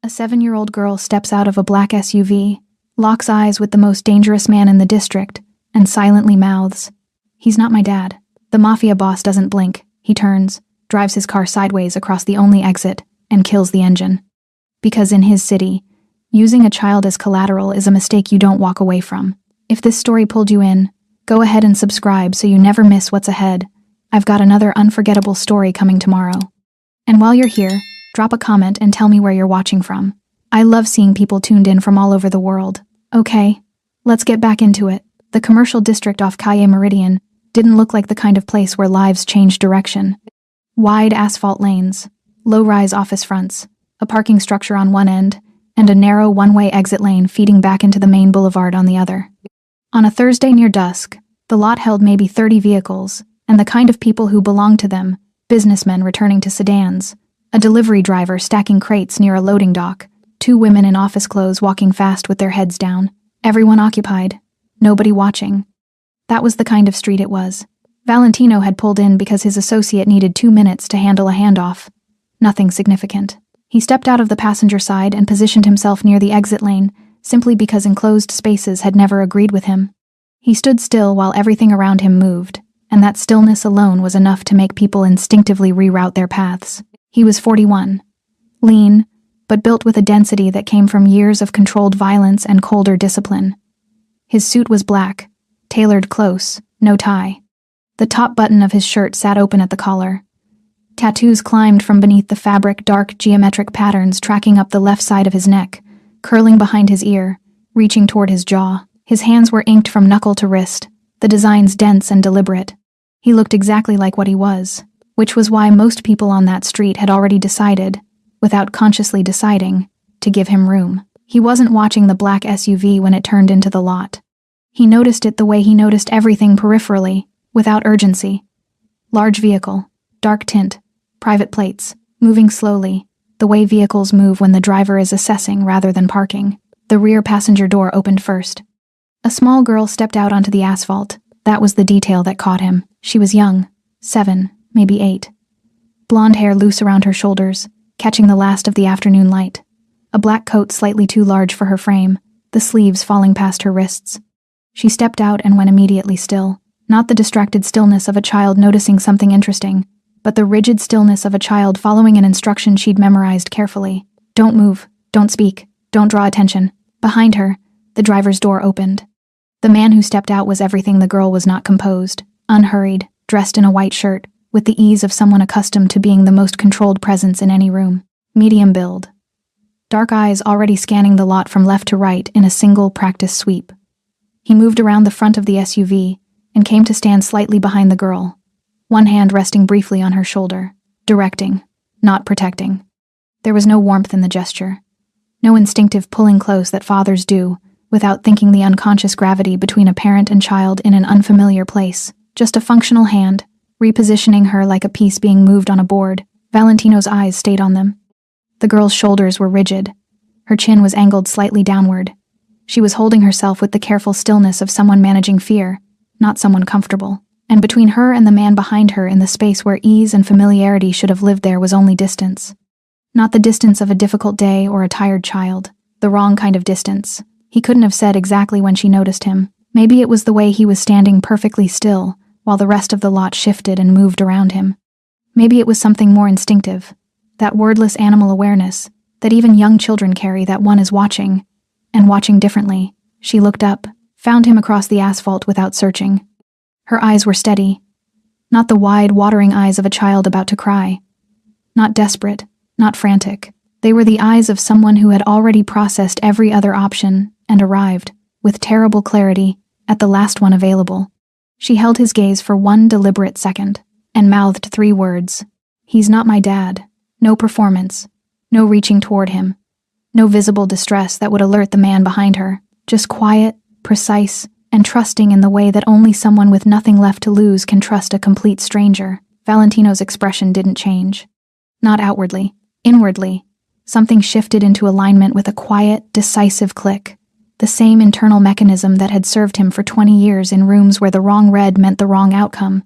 A 7-year-old girl steps out of a black SUV, locks eyes with the most dangerous man in the district, and silently mouths, "He's not my dad." The Mafia boss doesn't blink. He turns, drives his car sideways across the only exit, and kills the engine. Because in his city, using a child as collateral is a mistake you don't walk away from. If this story pulled you in, go ahead and subscribe so you never miss what's ahead. I've got another unforgettable story coming tomorrow. And while you're here, drop a comment and tell me where you're watching from. I love seeing people tuned in from all over the world. Okay, let's get back into it. The commercial district off Calle Meridian didn't look like the kind of place where lives change direction. Wide asphalt lanes, low-rise office fronts, a parking structure on one end, and a narrow one-way exit lane feeding back into the main boulevard on the other. On a Thursday near dusk, the lot held maybe 30 vehicles, and the kind of people who belonged to them, businessmen returning to sedans, a delivery driver stacking crates near a loading dock, 2 women in office clothes walking fast with their heads down, everyone occupied, nobody watching. That was the kind of street it was. Valentino had pulled in because his associate needed 2 minutes to handle a handoff. Nothing significant. He stepped out of the passenger side and positioned himself near the exit lane, simply because enclosed spaces had never agreed with him. He stood still while everything around him moved, and that stillness alone was enough to make people instinctively reroute their paths. He was 41. Lean, but built with a density that came from years of controlled violence and colder discipline. His suit was black, tailored close, no tie. The top button of his shirt sat open at the collar. Tattoos climbed from beneath the fabric, dark geometric patterns tracking up the left side of his neck, curling behind his ear, reaching toward his jaw. His hands were inked from knuckle to wrist, the designs dense and deliberate. He looked exactly like what he was, which was why most people on that street had already decided, without consciously deciding, to give him room. He wasn't watching the black SUV when it turned into the lot. He noticed it the way he noticed everything peripherally, without urgency. Large vehicle, dark tint, private plates, moving slowly, the way vehicles move when the driver is assessing rather than parking. The rear passenger door opened first. A small girl stepped out onto the asphalt. That was the detail that caught him. She was young, 7, maybe 8. Blonde hair loose around her shoulders, catching the last of the afternoon light. A black coat slightly too large for her frame, the sleeves falling past her wrists. She stepped out and went immediately still. Not the distracted stillness of a child noticing something interesting, but the rigid stillness of a child following an instruction she'd memorized carefully. Don't move, don't speak, don't draw attention. Behind her, the driver's door opened. The man who stepped out was everything the girl was not: composed, unhurried, dressed in a white shirt, with the ease of someone accustomed to being the most controlled presence in any room. Medium build. Dark eyes already scanning the lot from left to right in a single practice sweep. He moved around the front of the SUV and came to stand slightly behind the girl, one hand resting briefly on her shoulder, directing, not protecting. There was no warmth in the gesture, no instinctive pulling close that fathers do, without thinking the unconscious gravity between a parent and child in an unfamiliar place. Just a functional hand, repositioning her like a piece being moved on a board. Valentino's eyes stayed on them. The girl's shoulders were rigid. Her chin was angled slightly downward. She was holding herself with the careful stillness of someone managing fear, not someone comfortable. And between her and the man behind her, in the space where ease and familiarity should have lived, there was only distance. Not the distance of a difficult day or a tired child. The wrong kind of distance. He couldn't have said exactly when she noticed him. Maybe it was the way he was standing perfectly still, while the rest of the lot shifted and moved around him. Maybe it was something more instinctive. That wordless animal awareness that even young children carry, that one is watching, and watching differently. She looked up, found him across the asphalt without searching. Her eyes were steady. Not the wide, watering eyes of a child about to cry. Not desperate, not frantic. They were the eyes of someone who had already processed every other option and arrived, with terrible clarity, at the last one available. She held his gaze for one deliberate second, and mouthed 3 words. He's not my dad. No performance. No reaching toward him. No visible distress that would alert the man behind her. Just quiet, precise, and trusting in the way that only someone with nothing left to lose can trust a complete stranger. Valentino's expression didn't change. Not outwardly. Inwardly, something shifted into alignment with a quiet, decisive click. The same internal mechanism that had served him for 20 years in rooms where the wrong read meant the wrong outcome.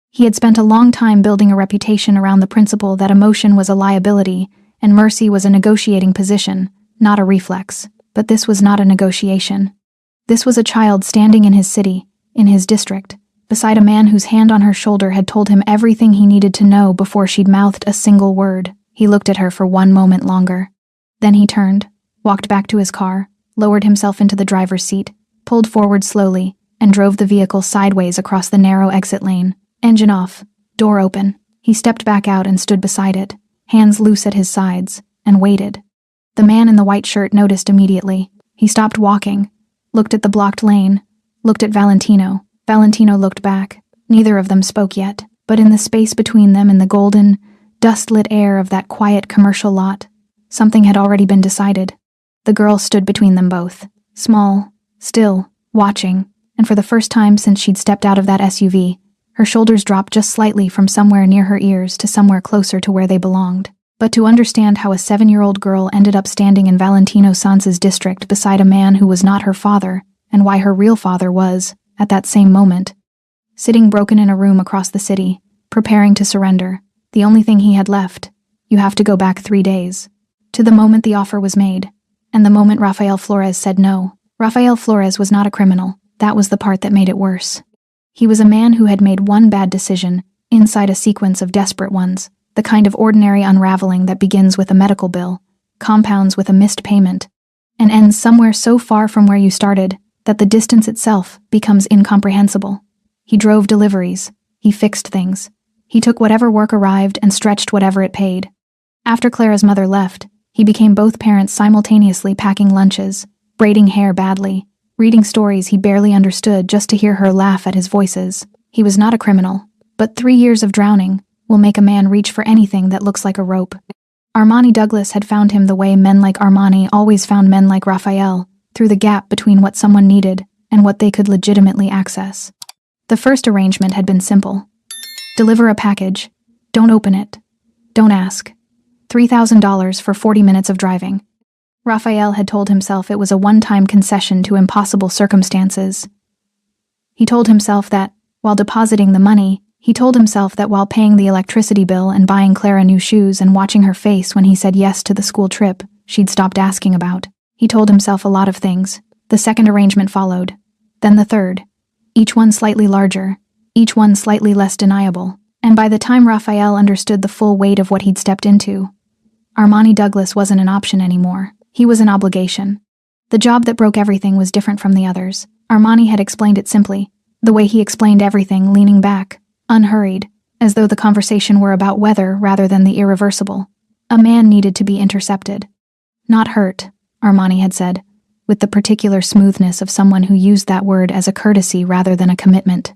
He had spent a long time building a reputation around the principle that emotion was a liability, and mercy was a negotiating position, not a reflex. But this was not a negotiation. This was a child standing in his city, in his district, beside a man whose hand on her shoulder had told him everything he needed to know before she'd mouthed a single word. He looked at her for one moment longer. Then he turned, walked back to his car, lowered himself into the driver's seat, pulled forward slowly, and drove the vehicle sideways across the narrow exit lane. Engine off, door open. He stepped back out and stood beside it, hands loose at his sides, and waited. The man in the white shirt noticed immediately. He stopped walking, looked at the blocked lane, looked at Valentino. Valentino looked back. Neither of them spoke yet, but in the space between them in the golden, dust-lit air of that quiet commercial lot, something had already been decided. The girl stood between them both, small, still, watching, and for the first time since she'd stepped out of that SUV, her shoulders dropped just slightly from somewhere near her ears to somewhere closer to where they belonged. But to understand how a 7-year-old girl ended up standing in Valentino Sanz's district beside a man who was not her father, and why her real father was, at that same moment, sitting broken in a room across the city, preparing to surrender, the only thing he had left. You have to go back 3 days. To the moment the offer was made, and the moment Rafael Flores said no. Rafael Flores was not a criminal. That was the part that made it worse. He was a man who had made one bad decision, inside a sequence of desperate ones, the kind of ordinary unraveling that begins with a medical bill, compounds with a missed payment, and ends somewhere so far from where you started that the distance itself becomes incomprehensible. He drove deliveries. He fixed things. He took whatever work arrived and stretched whatever it paid. After Clara's mother left, he became both parents simultaneously, packing lunches, braiding hair badly, reading stories he barely understood just to hear her laugh at his voices. He was not a criminal, but 3 years of drowning will make a man reach for anything that looks like a rope. Armani Douglas had found him the way men like Armani always found men like Rafael, through the gap between what someone needed and what they could legitimately access. The first arrangement had been simple. Deliver a package. Don't open it. Don't ask. $3,000 for 40 minutes of driving. Rafael had told himself it was a one-time concession to impossible circumstances. He told himself that, while depositing the money, he told himself that while paying the electricity bill and buying Clara new shoes and watching her face when he said yes to the school trip she'd stopped asking about. He told himself a lot of things. The second arrangement followed. Then the third. Each one slightly larger. Each one slightly less deniable. And by the time Rafael understood the full weight of what he'd stepped into, Armani Douglas wasn't an option anymore. He was an obligation. The job that broke everything was different from the others. Armani had explained it simply, the way he explained everything, leaning back, unhurried, as though the conversation were about weather rather than the irreversible. A man needed to be intercepted. Not hurt, Armani had said, with the particular smoothness of someone who used that word as a courtesy rather than a commitment.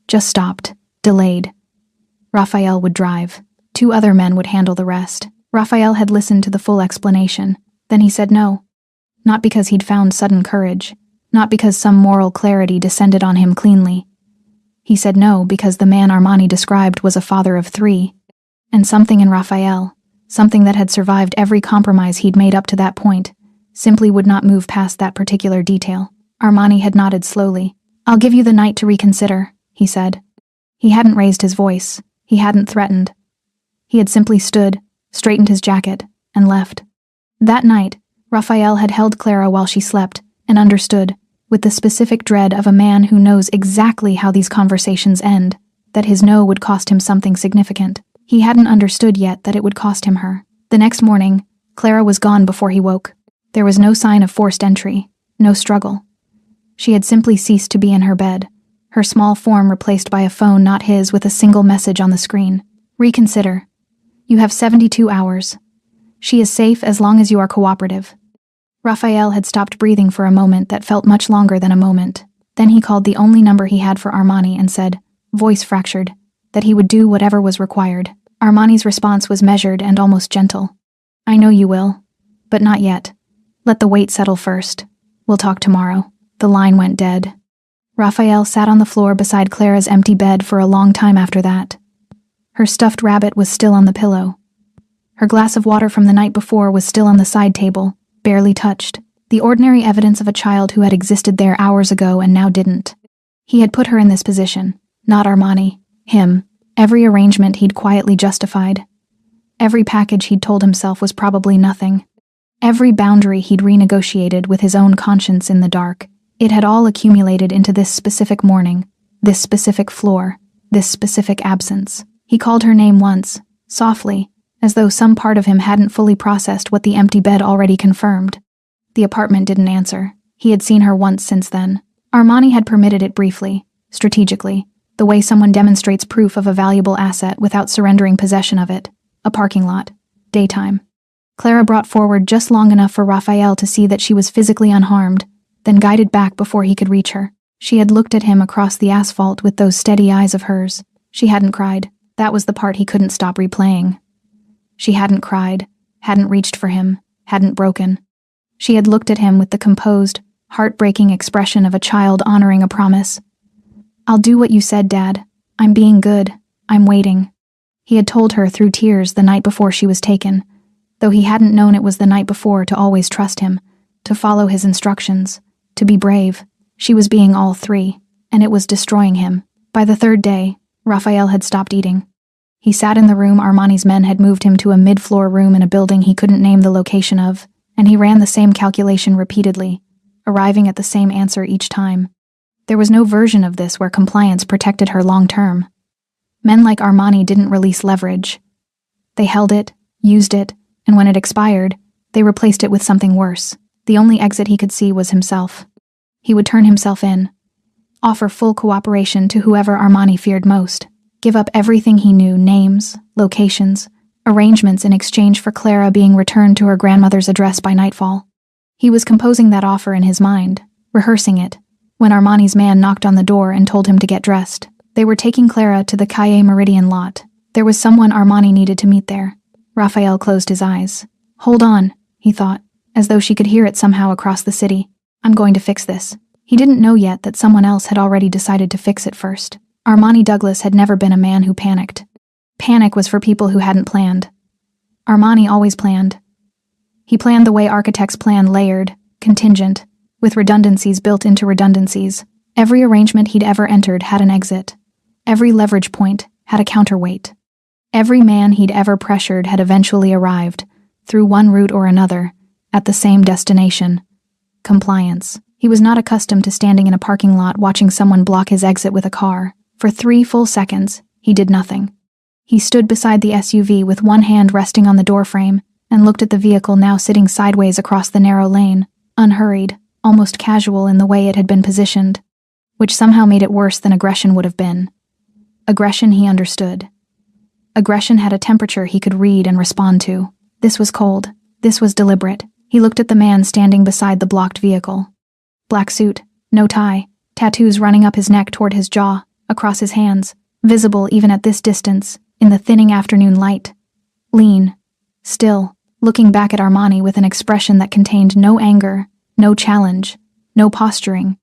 Just stopped, delayed. Rafael would drive. 2 other men would handle the rest. Rafael had listened to the full explanation. Then he said no. Not because he'd found sudden courage, not because some moral clarity descended on him cleanly. He said no because the man Armani described was a father of 3, and something in Rafael, something that had survived every compromise he'd made up to that point, simply would not move past that particular detail. Armani had nodded slowly. "I'll give you the night to reconsider," he said. He hadn't raised his voice. He hadn't threatened. He had simply stood, straightened his jacket, and left. That night, Rafael had held Clara while she slept, and understood, with the specific dread of a man who knows exactly how these conversations end, that his no would cost him something significant. He hadn't understood yet that it would cost him her. The next morning, Clara was gone before he woke. There was no sign of forced entry, no struggle. She had simply ceased to be in her bed, her small form replaced by a phone not his with a single message on the screen. "Reconsider. You have 72 hours. She is safe as long as you are cooperative." Rafael had stopped breathing for a moment that felt much longer than a moment. Then he called the only number he had for Armani and said, voice fractured, that he would do whatever was required. Armani's response was measured and almost gentle. "I know you will, but not yet. Let the wait settle first. We'll talk tomorrow." The line went dead. Rafael sat on the floor beside Clara's empty bed for a long time after that. Her stuffed rabbit was still on the pillow. Her glass of water from the night before was still on the side table, barely touched, the ordinary evidence of a child who had existed there hours ago and now didn't. He had put her in this position, not Armani, him, every arrangement he'd quietly justified. Every package he'd told himself was probably nothing. Every boundary he'd renegotiated with his own conscience in the dark. It had all accumulated into this specific morning, this specific floor, this specific absence. He called her name once, softly, as though some part of him hadn't fully processed what the empty bed already confirmed. The apartment didn't answer. He had seen her once since then. Armani had permitted it briefly, strategically, the way someone demonstrates proof of a valuable asset without surrendering possession of it. A parking lot. Daytime. Clara brought forward just long enough for Raphael to see that she was physically unharmed, then guided back before he could reach her. She had looked at him across the asphalt with those steady eyes of hers. She hadn't cried. That was the part he couldn't stop replaying. She hadn't cried, hadn't reached for him, hadn't broken. She had looked at him with the composed, heartbreaking expression of a child honoring a promise. "I'll do what you said, Dad. I'm being good. I'm waiting." He had told her through tears the night before she was taken, though he hadn't known it was the night before to always trust him, to follow his instructions, to be brave. She was being all three, and it was destroying him. By the third day, Raphael had stopped eating. He sat in the room Armani's men had moved him to, a mid-floor room in a building he couldn't name the location of, and he ran the same calculation repeatedly, arriving at the same answer each time. There was no version of this where compliance protected her long-term. Men like Armani didn't release leverage. They held it, used it, and when it expired, they replaced it with something worse. The only exit he could see was himself. He would turn himself in, offer full cooperation to whoever Armani feared most, give up everything he knew, names, locations, arrangements in exchange for Clara being returned to her grandmother's address by nightfall. He was composing that offer in his mind, rehearsing it, when Armani's man knocked on the door and told him to get dressed. They were taking Clara to the Calle Meridian lot. There was someone Armani needed to meet there. Raphael closed his eyes. "Hold on," he thought, as though she could hear it somehow across the city. "I'm going to fix this." He didn't know yet that someone else had already decided to fix it first. Armani Douglas had never been a man who panicked. Panic was for people who hadn't planned. Armani always planned. He planned the way architects plan, layered, contingent, with redundancies built into redundancies. Every arrangement he'd ever entered had an exit. Every leverage point had a counterweight. Every man he'd ever pressured had eventually arrived, through one route or another, at the same destination: compliance. He was not accustomed to standing in a parking lot watching someone block his exit with a car. For 3 full seconds, he did nothing. He stood beside the SUV with one hand resting on the doorframe and looked at the vehicle now sitting sideways across the narrow lane, unhurried, almost casual in the way it had been positioned, which somehow made it worse than aggression would have been. Aggression he understood. Aggression had a temperature he could read and respond to. This was cold. This was deliberate. He looked at the man standing beside the blocked vehicle. Black suit, no tie, tattoos running up his neck toward his jaw, across his hands, visible even at this distance, in the thinning afternoon light. Lean, still, looking back at Armani with an expression that contained no anger, no challenge, no posturing,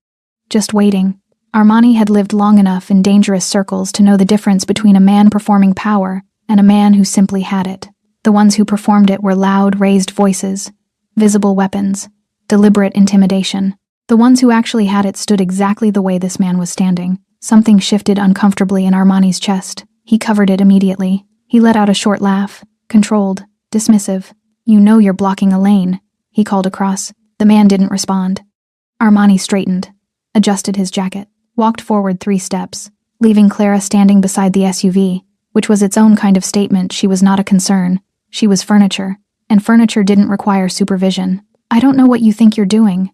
just waiting. Armani had lived long enough in dangerous circles to know the difference between a man performing power and a man who simply had it. The ones who performed it were loud, raised voices, visible weapons, deliberate intimidation. The ones who actually had it stood exactly the way this man was standing. Something shifted uncomfortably in Armani's chest. He covered it immediately. He let out a short laugh, controlled, dismissive. "You know you're blocking a lane," he called across. The man didn't respond. Armani straightened, adjusted his jacket, walked forward 3 steps, leaving Clara standing beside the SUV, which was its own kind of statement. She was not a concern. She was furniture, and furniture didn't require supervision. "I don't know what you think you're doing,"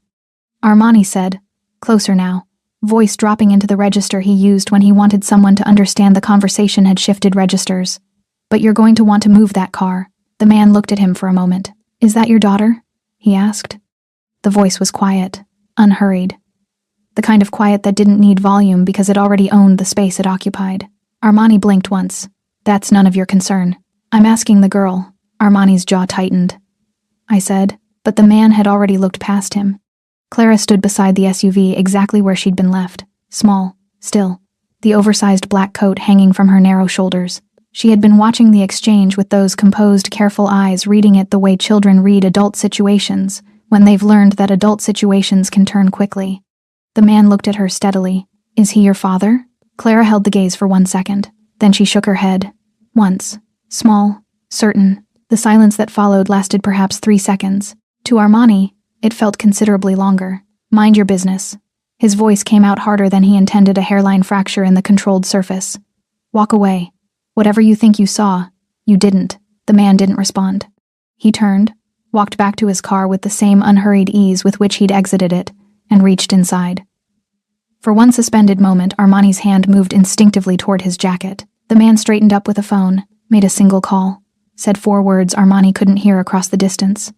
Armani said, closer now, voice dropping into the register he used when he wanted someone to understand the conversation had shifted registers. "But you're going to want to move that car." The man looked at him for a moment. "Is that your daughter?" he asked. The voice was quiet, unhurried. The kind of quiet that didn't need volume because it already owned the space it occupied. Armani blinked once. "That's none of your concern. I'm asking the girl." Armani's jaw tightened. "I said," but the man had already looked past him. Clara stood beside the SUV exactly where she'd been left, small, still, the oversized black coat hanging from her narrow shoulders. She had been watching the exchange with those composed, careful eyes, reading it the way children read adult situations, when they've learned that adult situations can turn quickly. The man looked at her steadily. "Is he your father?" Clara held the gaze for 1 second. Then she shook her head. Once. Small, Certain. The silence that followed lasted perhaps 3 seconds. To Armani, it felt considerably longer. Mind your business. His voice came out harder than he intended, a hairline fracture in the controlled surface. Walk away. Whatever you think you saw, you didn't. The man didn't respond. He turned, walked back to his car with the same unhurried ease with which he'd exited it, and reached inside. For one suspended moment, Armani's hand moved instinctively toward his jacket. The man straightened up with a phone, made a single call, said 4 words Armani couldn't hear across the distance.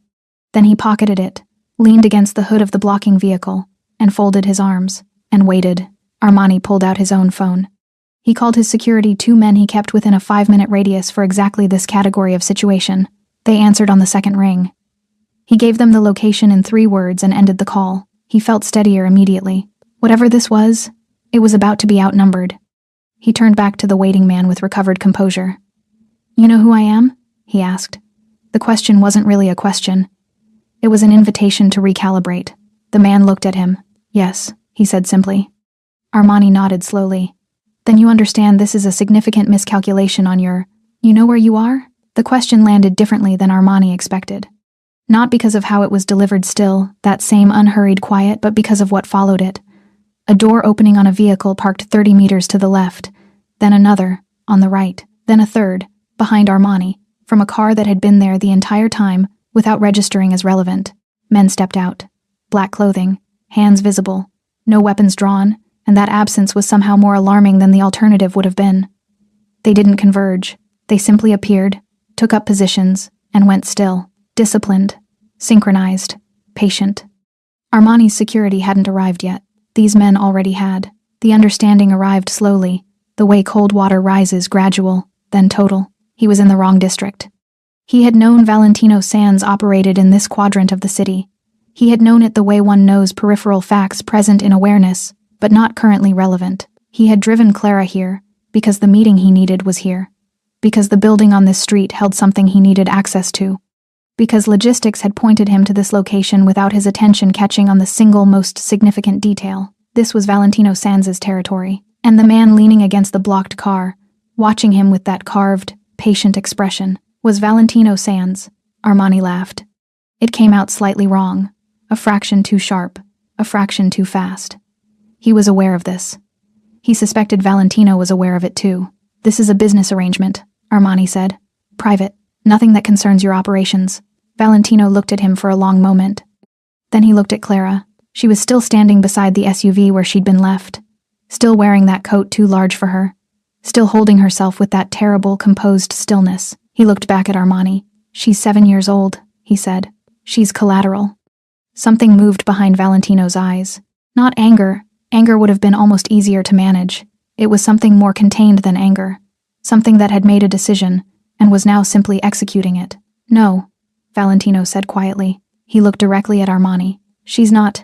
Then he pocketed it, leaned against the hood of the blocking vehicle, and folded his arms, and waited. Armani pulled out his own phone. He called his security 2 men he kept within a 5-minute radius for exactly this category of situation. They answered on the second ring. He gave them the location in 3 words and ended the call. He felt steadier immediately. Whatever this was, it was about to be outnumbered. He turned back to the waiting man with recovered composure. "You know who I am?" he asked. The question wasn't really a question. It was an invitation to recalibrate. The man looked at him. "Yes," he said simply. Armani nodded slowly. "Then you understand this is a significant miscalculation on your... You know where you are?" The question landed differently than Armani expected. Not because of how it was delivered still, that same unhurried quiet, but because of what followed it. A door opening on a vehicle parked 30 meters to the left, then another, on the right, then a third, behind Armani, from a car that had been there the entire time, without registering as relevant. Men stepped out. Black clothing, hands visible, no weapons drawn, and that absence was somehow more alarming than the alternative would have been. They didn't converge. They simply appeared, took up positions, and went still, disciplined, synchronized, patient. Armani's security hadn't arrived yet. These men already had. The understanding arrived slowly, the way cold water rises, gradual, then total. He was in the wrong district. He had known Valentino Sands operated in this quadrant of the city. He had known it the way one knows peripheral facts present in awareness, but not currently relevant. He had driven Clara here, because the meeting he needed was here. Because the building on this street held something he needed access to. Because logistics had pointed him to this location without his attention catching on the single most significant detail. This was Valentino Sands' territory, and the man leaning against the blocked car, watching him with that carved, patient expression, was Valentino Sands. Armani laughed. It came out slightly wrong, a fraction too sharp, a fraction too fast. He was aware of this. He suspected Valentino was aware of it too. "This is a business arrangement," Armani said. "Private, nothing that concerns your operations." Valentino looked at him for a long moment. Then he looked at Clara. She was still standing beside the SUV where she'd been left, still wearing that coat too large for her, still holding herself with that terrible, composed stillness. He looked back at Armani. "She's 7 years old," he said. "She's collateral." Something moved behind Valentino's eyes. Not anger. Anger would have been almost easier to manage. It was something more contained than anger. Something that had made a decision, and was now simply executing it. "No," Valentino said quietly. He looked directly at Armani. "She's not."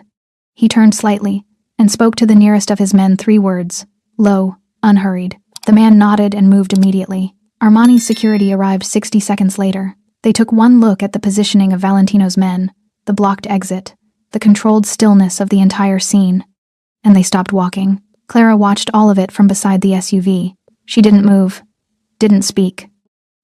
He turned slightly, and spoke to the nearest of his men 3 words. Low, unhurried. The man nodded and moved immediately. Armani's security arrived 60 seconds later. They took one look at the positioning of Valentino's men, the blocked exit, the controlled stillness of the entire scene. And they stopped walking. Clara watched all of it from beside the SUV. She didn't move, didn't speak.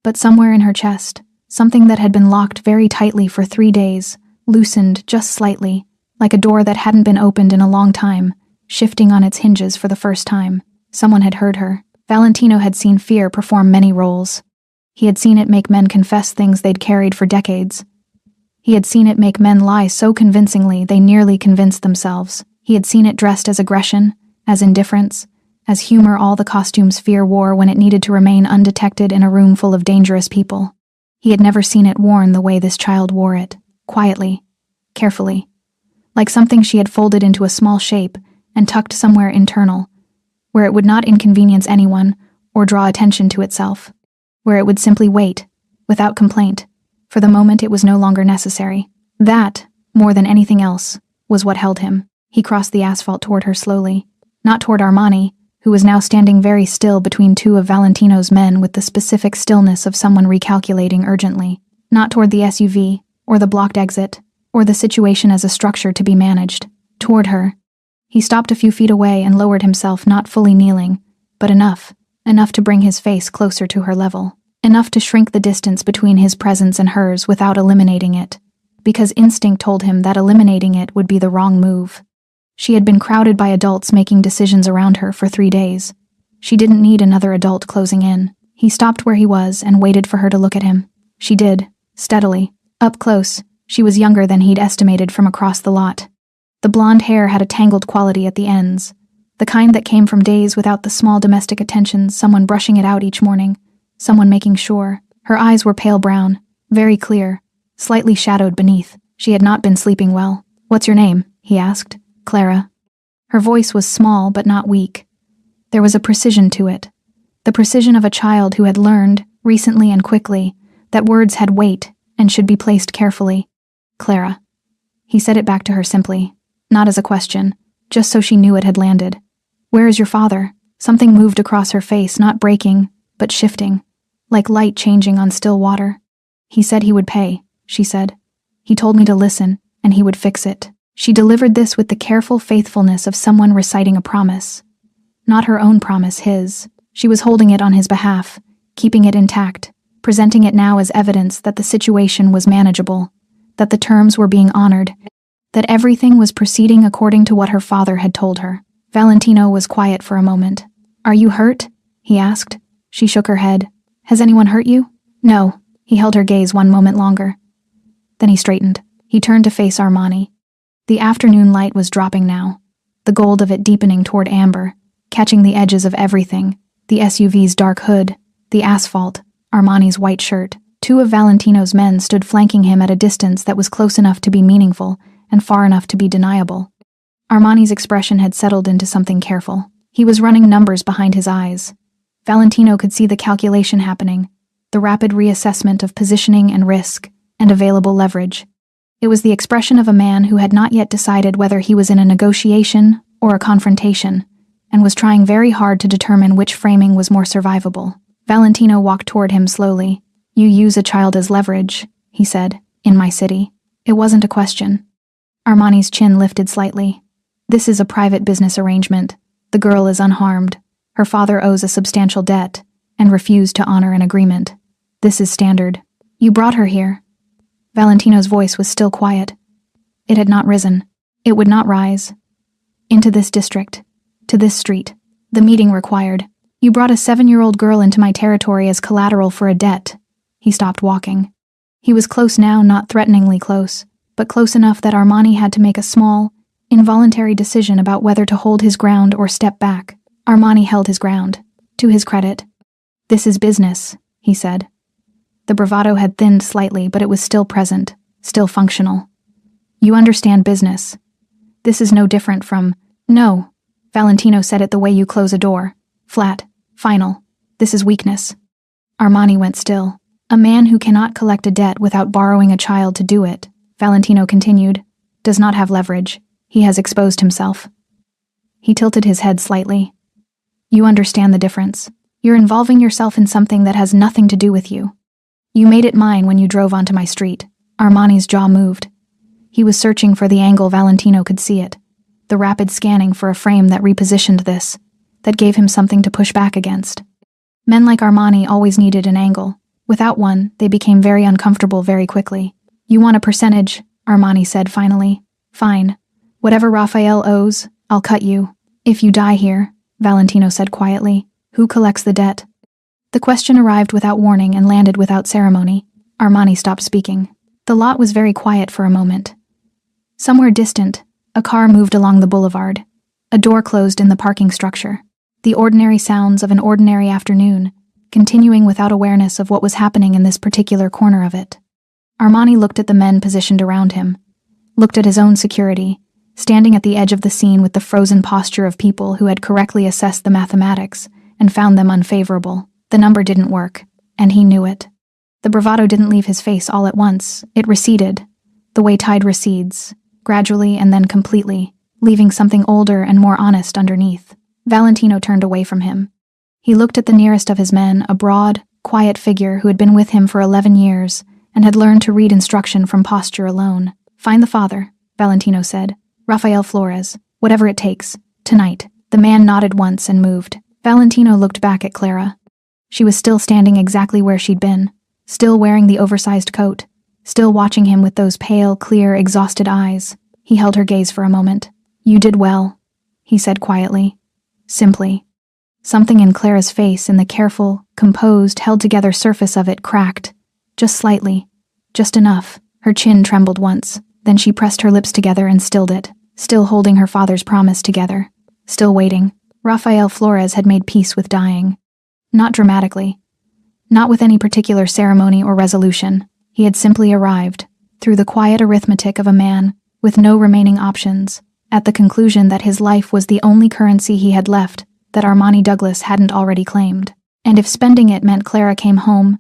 But somewhere in her chest, something that had been locked very tightly for 3 days, loosened just slightly, like a door that hadn't been opened in a long time, shifting on its hinges for the first time. Someone had heard her. Valentino had seen fear perform many roles. He had seen it make men confess things they'd carried for decades. He had seen it make men lie so convincingly they nearly convinced themselves. He had seen it dressed as aggression, as indifference, as humor, all the costumes fear wore when it needed to remain undetected in a room full of dangerous people. He had never seen it worn the way this child wore it, quietly, carefully, like something she had folded into a small shape and tucked somewhere internal, where it would not inconvenience anyone or draw attention to itself, where it would simply wait, without complaint, for the moment it was no longer necessary. That, more than anything else, was what held him. He crossed the asphalt toward her slowly, not toward Armani, who was now standing very still between 2 of Valentino's men with the specific stillness of someone recalculating urgently, not toward the SUV, or the blocked exit, or the situation as a structure to be managed, toward her. He stopped a few feet away and lowered himself, not fully kneeling, but enough to bring his face closer to her level. enough to shrink the distance between his presence and hers without eliminating it, because instinct told him that eliminating it would be the wrong move. She had been crowded by adults making decisions around her for 3 days. She didn't need another adult closing in. He stopped where he was and waited for her to look at him. She did, steadily. Up close, she was younger than he'd estimated from across the lot. The blonde hair had a tangled quality at the ends, the kind that came from days without the small domestic attentions, someone brushing it out each morning, someone making sure. Her eyes were pale brown, very clear, slightly shadowed beneath. She had not been sleeping well. "What's your name?" he asked. "Clara." Her voice was small but not weak. There was a precision to it, the precision of a child who had learned, recently and quickly, that words had weight and should be placed carefully. "Clara." He said it back to her simply, not as a question, just so she knew it had landed. "Where is your father?" Something moved across her face, not breaking, but shifting, like light changing on still water. "He said he would pay," she said. "He told me to listen, and he would fix it." She delivered this with the careful faithfulness of someone reciting a promise. Not her own promise, his. She was holding it on his behalf, keeping it intact, presenting it now as evidence that the situation was manageable, that the terms were being honored, that everything was proceeding according to what her father had told her. Valentino was quiet for a moment. "Are you hurt?" he asked. She shook her head. "Has anyone hurt you?" "No." He held her gaze one moment longer. Then he straightened. He turned to face Armani. The afternoon light was dropping now, the gold of it deepening toward amber, catching the edges of everything, the SUV's dark hood, the asphalt, Armani's white shirt. 2 of Valentino's men stood flanking him at a distance that was close enough to be meaningful and far enough to be deniable. Armani's expression had settled into something careful. He was running numbers behind his eyes. Valentino could see the calculation happening, the rapid reassessment of positioning and risk, and available leverage. It was the expression of a man who had not yet decided whether he was in a negotiation or a confrontation, and was trying very hard to determine which framing was more survivable. Valentino walked toward him slowly. "You use a child as leverage," he said, "in my city." It wasn't a question. Armani's chin lifted slightly. "This is a private business arrangement. The girl is unharmed. Her father owes a substantial debt, and refused to honor an agreement. This is standard. You brought her here." Valentino's voice was still quiet. It had not risen. It would not rise. "Into this district. To this street. The meeting required. You brought a 7-year-old girl into my territory as collateral for a debt." He stopped walking. He was close now, not threateningly close, but close enough that Armani had to make a small, involuntary decision about whether to hold his ground or step back. Armani held his ground. To his credit. "This is business," he said. The bravado had thinned slightly, but it was still present, still functional. "You understand business. This is no different from—" "No." Valentino said it the way you close a door. Flat. Final. "This is weakness." Armani went still. "A man who cannot collect a debt without borrowing a child to do it," Valentino continued, "does not have leverage. He has exposed himself." He tilted his head slightly. "You understand the difference. You're involving yourself in something that has nothing to do with you. You made it mine when you drove onto my street." Armani's jaw moved. He was searching for the angle Valentino could see it, the rapid scanning for a frame that repositioned this, that gave him something to push back against. Men like Armani always needed an angle. Without one, they became very uncomfortable very quickly. "You want a percentage," Armani said finally. "Fine. Whatever Raphael owes, I'll cut you. If you die here," Valentino said quietly, "who collects the debt?" The question arrived without warning and landed without ceremony. Armani stopped speaking. The lot was very quiet for a moment. Somewhere distant, a car moved along the boulevard. A door closed in the parking structure. The ordinary sounds of an ordinary afternoon, continuing without awareness of what was happening in this particular corner of it. Armani looked at the men positioned around him, looked at his own security, standing at the edge of the scene with the frozen posture of people who had correctly assessed the mathematics and found them unfavorable. The number didn't work, and he knew it. The bravado didn't leave his face all at once. It receded, the way tide recedes, gradually and then completely, leaving something older and more honest underneath. Valentino turned away from him. He looked at the nearest of his men, a broad, quiet figure who had been with him for 11 years and had learned to read instruction from posture alone. "Find the father," Valentino said. "Rafael Flores, whatever it takes, tonight." The man nodded once and moved. Valentino looked back at Clara. She was still standing exactly where she'd been, still wearing the oversized coat, still watching him with those pale, clear, exhausted eyes. He held her gaze for a moment. "You did well," he said quietly, simply. Something in Clara's face, in the careful, composed, held-together surface of it, cracked. Just slightly. Just enough. Her chin trembled once. Then she pressed her lips together and stilled it, still holding her father's promise together. Still waiting. Rafael Flores had made peace with dying. Not dramatically. Not with any particular ceremony or resolution. He had simply arrived, through the quiet arithmetic of a man, with no remaining options, at the conclusion that his life was the only currency he had left that Armani Douglas hadn't already claimed. And if spending it meant Clara came home,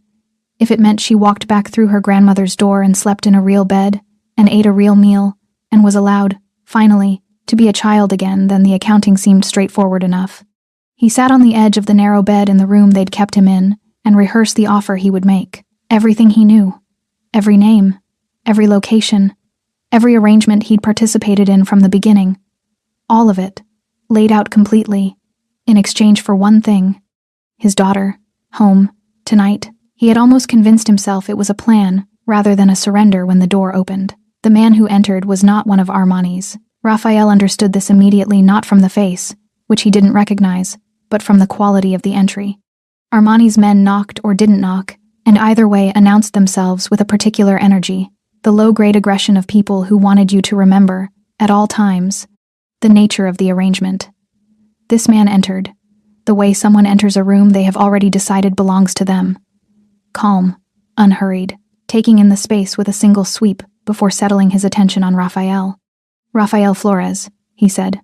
if it meant she walked back through her grandmother's door and slept in a real bed, and ate a real meal, and was allowed, finally, to be a child again, then the accounting seemed straightforward enough. He sat on the edge of the narrow bed in the room they'd kept him in, and rehearsed the offer he would make. Everything he knew. Every name. Every location. Every arrangement he'd participated in from the beginning. All of it, laid out completely, in exchange for one thing. His daughter, home, tonight. He had almost convinced himself it was a plan, rather than a surrender when the door opened. The man who entered was not one of Armani's. Rafael understood this immediately, not from the face, which he didn't recognize, but from the quality of the entry. Armani's men knocked or didn't knock, and either way announced themselves with a particular energy, the low-grade aggression of people who wanted you to remember, at all times, the nature of the arrangement. This man entered, the way someone enters a room they have already decided belongs to them. Calm, unhurried, taking in the space with a single sweep before settling his attention on Rafael. "Rafael Flores," he said.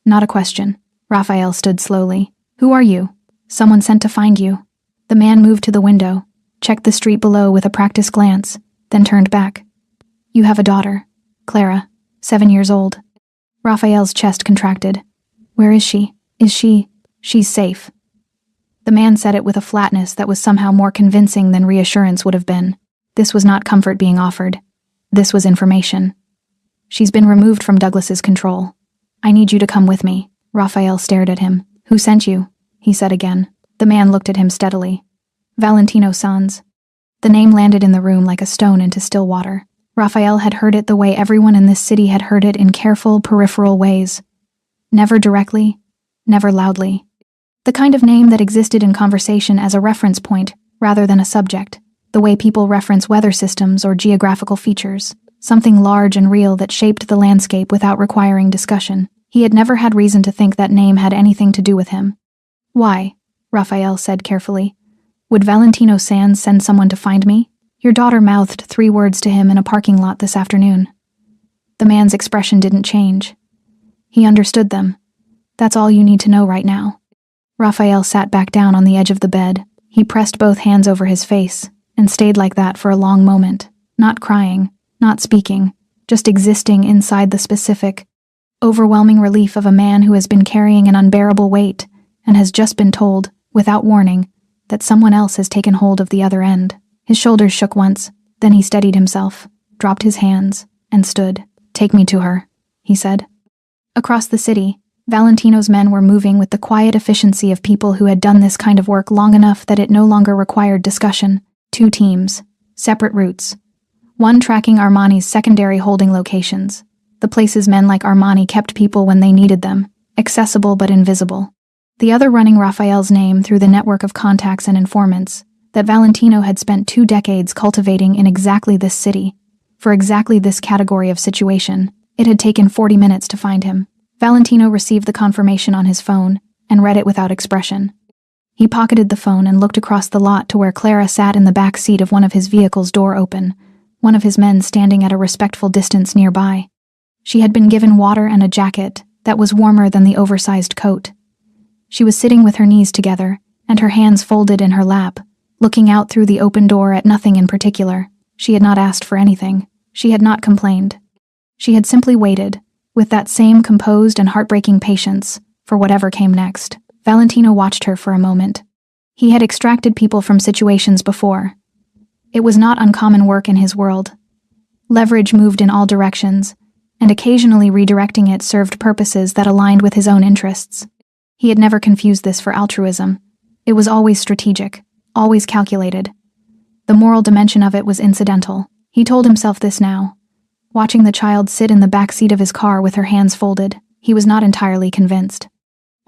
"Not a question." Rafael stood slowly. "Who are you?" "Someone sent to find you." The man moved to the window, checked the street below with a practiced glance, then turned back. "You have a daughter, Clara, 7 years old." Rafael's chest contracted. "Where is she? She's safe." The man said it with a flatness that was somehow more convincing than reassurance would have been. This was not comfort being offered. This was information. "She's been removed from Douglas's control. I need you to come with me." Rafael stared at him. "Who sent you?" he said again. The man looked at him steadily. "Valentino Sanz." The name landed in the room like a stone into still water. Rafael had heard it the way everyone in this city had heard it, in careful, peripheral ways. Never directly, never loudly. The kind of name that existed in conversation as a reference point rather than a subject, the way people reference weather systems or geographical features, something large and real that shaped the landscape without requiring discussion. He had never had reason to think that name had anything to do with him. "Why?" Rafael said carefully. "Would Valentino Sanz send someone to find me? Your daughter mouthed 3 words to him in a parking lot this afternoon." The man's expression didn't change. He understood them. "That's all you need to know right now." Rafael sat back down on the edge of the bed. He pressed both hands over his face, and stayed like that for a long moment, not crying, not speaking, just existing inside the specific, overwhelming relief of a man who has been carrying an unbearable weight and has just been told, without warning, that someone else has taken hold of the other end. His shoulders shook once, then he steadied himself, dropped his hands, and stood. "Take me to her," he said. Across the city, Valentino's men were moving with the quiet efficiency of people who had done this kind of work long enough that it no longer required discussion. 2 teams, separate routes. One tracking Armani's secondary holding locations, the places men like Armani kept people when they needed them, accessible but invisible. The other running Rafael's name through the network of contacts and informants that Valentino had spent 2 decades cultivating in exactly this city, for exactly this category of situation. It had taken 40 minutes to find him. Valentino received the confirmation on his phone and read it without expression. He pocketed the phone and looked across the lot to where Clara sat in the back seat of one of his vehicles, door open, one of his men standing at a respectful distance nearby. She had been given water and a jacket that was warmer than the oversized coat. She was sitting with her knees together and her hands folded in her lap, looking out through the open door at nothing in particular. She had not asked for anything. She had not complained. She had simply waited, with that same composed and heartbreaking patience, for whatever came next. Valentino watched her for a moment. He had extracted people from situations before. It was not uncommon work in his world. Leverage moved in all directions, and occasionally redirecting it served purposes that aligned with his own interests. He had never confused this for altruism. It was always strategic, always calculated. The moral dimension of it was incidental. He told himself this now. Watching the child sit in the back seat of his car with her hands folded, he was not entirely convinced.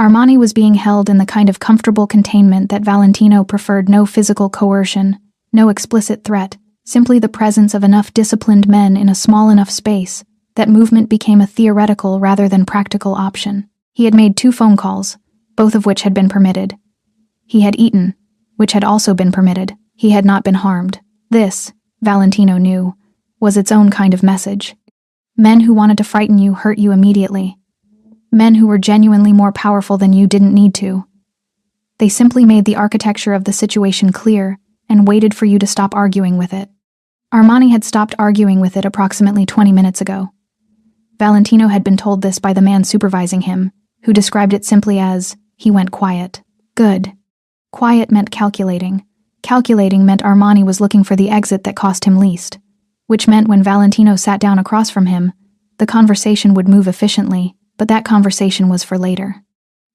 Armani was being held in the kind of comfortable containment that Valentino preferred. No physical coercion, no explicit threat, simply the presence of enough disciplined men in a small enough space that movement became a theoretical rather than practical option. He had made 2 phone calls, both of which had been permitted. He had eaten, which had also been permitted. He had not been harmed. This, Valentino knew, was its own kind of message. Men who wanted to frighten you hurt you immediately. Men who were genuinely more powerful than you didn't need to. They simply made the architecture of the situation clear and waited for you to stop arguing with it. Armani had stopped arguing with it approximately 20 minutes ago. Valentino had been told this by the man supervising him, who described it simply as, he went quiet. Good. Quiet meant calculating. Calculating meant Armani was looking for the exit that cost him least, which meant when Valentino sat down across from him, the conversation would move efficiently, but that conversation was for later.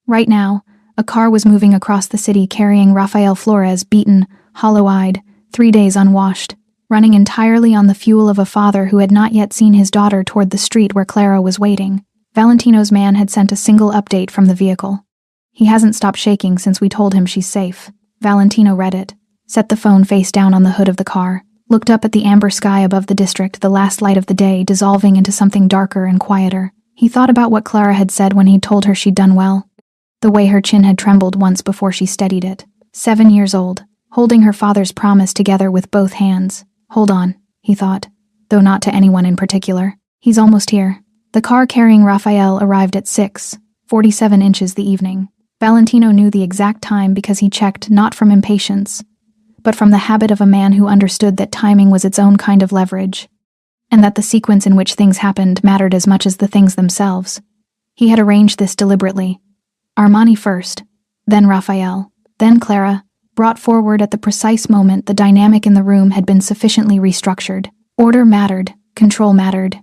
Right now, a car was moving across the city carrying Rafael Flores, beaten, hollow-eyed, 3 days unwashed, running entirely on the fuel of a father who had not yet seen his daughter toward the street where Clara was waiting. Valentino's man had sent a single update from the vehicle. He hasn't stopped shaking since we told him she's safe. Valentino read it, set the phone face down on the hood of the car, looked up at the amber sky above the district, the last light of the day dissolving into something darker and quieter. He thought about what Clara had said when he'd told her she'd done well. The way her chin had trembled once before she steadied it. 7 years old, holding her father's promise together with both hands. Hold on, he thought, though not to anyone in particular. He's almost here. The car carrying Rafael arrived at 6:47 inches the evening. Valentino knew the exact time because he checked not from impatience, but from the habit of a man who understood that timing was its own kind of leverage, and that the sequence in which things happened mattered as much as the things themselves. He had arranged this deliberately. Armani first, then Rafael, then Clara, brought forward at the precise moment the dynamic in the room had been sufficiently restructured. Order mattered, control mattered.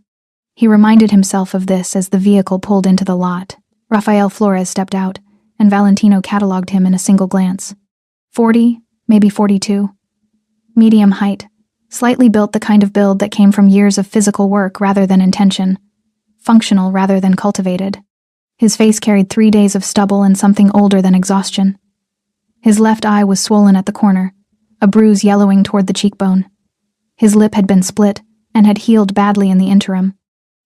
He reminded himself of this as the vehicle pulled into the lot. Rafael Flores stepped out, and Valentino catalogued him in a single glance. 40, maybe 42. Medium height, slightly built, the kind of build that came from years of physical work rather than intention. Functional rather than cultivated. His face carried 3 days of stubble and something older than exhaustion. His left eye was swollen at the corner, a bruise yellowing toward the cheekbone. His lip had been split and had healed badly in the interim.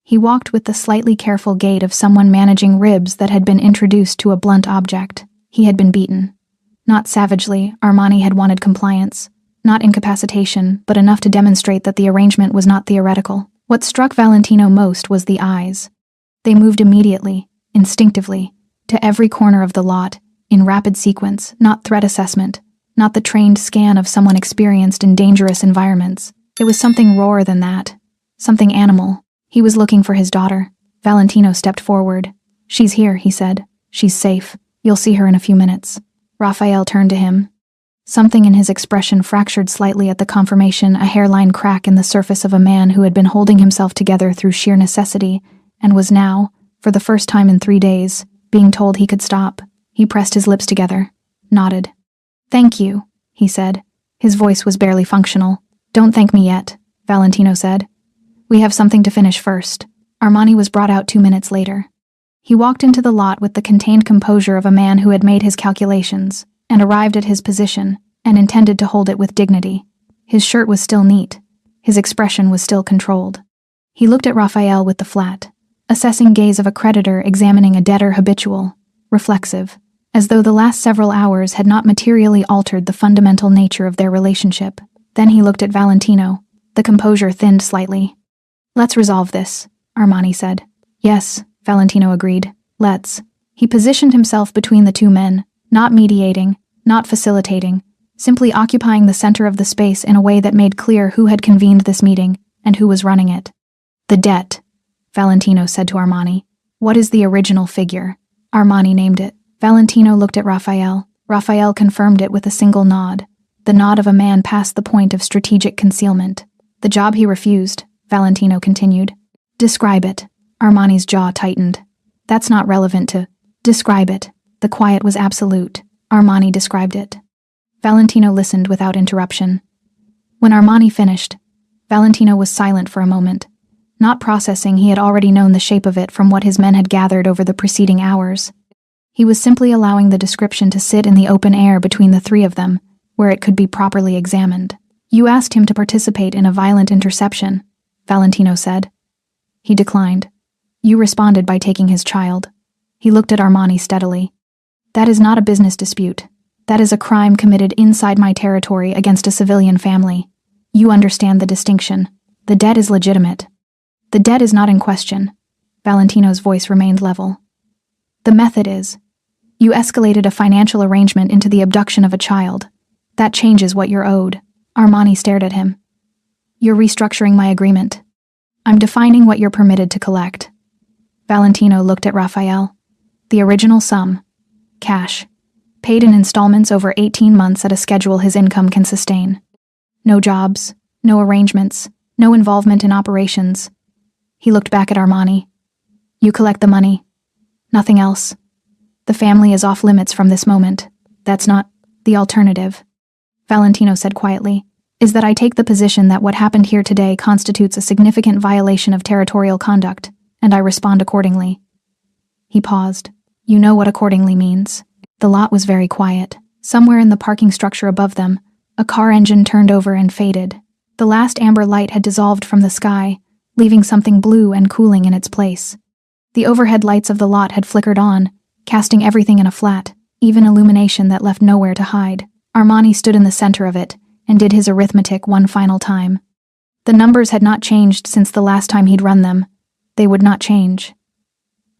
He walked with the slightly careful gait of someone managing ribs that had been introduced to a blunt object. He had been beaten. Not savagely, Armani had wanted compliance. Not incapacitation, but enough to demonstrate that the arrangement was not theoretical. What struck Valentino most was the eyes. They moved immediately, instinctively, to every corner of the lot, in rapid sequence, not threat assessment, not the trained scan of someone experienced in dangerous environments. It was something rawer than that. Something animal. He was looking for his daughter. Valentino stepped forward. She's here, he said. She's safe. You'll see her in a few minutes. Rafael turned to him. Something in his expression fractured slightly at the confirmation, a hairline crack in the surface of a man who had been holding himself together through sheer necessity, and was now, for the first time in 3 days, being told he could stop. He pressed his lips together, nodded. Thank you, he said. His voice was barely functional. Don't thank me yet, Valentino said. We have something to finish first. Armani was brought out 2 minutes later. He walked into the lot with the contained composure of a man who had made his calculations, and arrived at his position, and intended to hold it with dignity. His shirt was still neat. His expression was still controlled. He looked at Rafael with the flat, assessing gaze of a creditor examining a debtor, habitual, reflexive, as though the last several hours had not materially altered the fundamental nature of their relationship. Then he looked at Valentino. The composure thinned slightly. Let's resolve this, Armani said. Yes, Valentino agreed. Let's. He positioned himself between the 2 men, not mediating, not facilitating, simply occupying the center of the space in a way that made clear who had convened this meeting and who was running it. The debt, Valentino said to Armani. What is the original figure? Armani named it. Valentino looked at Rafael. Rafael confirmed it with a single nod, the nod of a man past the point of strategic concealment. The job he refused, Valentino continued. Describe it. Armani's jaw tightened. That's not relevant to... Describe it. The quiet was absolute. Armani described it. Valentino listened without interruption. When Armani finished, Valentino was silent for a moment, not processing he had already known the shape of it from what his men had gathered over the preceding hours. He was simply allowing the description to sit in the open air between the three of them, where it could be properly examined. "You asked him to participate in a violent interception," Valentino said. He declined. "You responded by taking his child." He looked at Armani steadily. "That is not a business dispute. That is a crime committed inside my territory against a civilian family. You understand the distinction. The debt is legitimate. The debt is not in question." Valentino's voice remained level. "The method is. You escalated a financial arrangement into the abduction of a child. That changes what you're owed." Armani stared at him. "You're restructuring my agreement. I'm defining what you're permitted to collect." Valentino looked at Raphael. "The original sum. Cash. Paid in installments over 18 months at a schedule his income can sustain. No jobs, no arrangements, no involvement in operations." He looked back at Armani. "You collect the money. Nothing else. The family is off limits from this moment. That's not the alternative." Valentino said quietly, "Is that I take the position that what happened here today constitutes a significant violation of territorial conduct, and I respond accordingly." He paused. "You know what accordingly means." The lot was very quiet. Somewhere in the parking structure above them, a car engine turned over and faded. The last amber light had dissolved from the sky, leaving something blue and cooling in its place. The overhead lights of the lot had flickered on, casting everything in a flat, even illumination that left nowhere to hide. Armani stood in the center of it and did his arithmetic one final time. The numbers had not changed since the last time he'd run them. They would not change.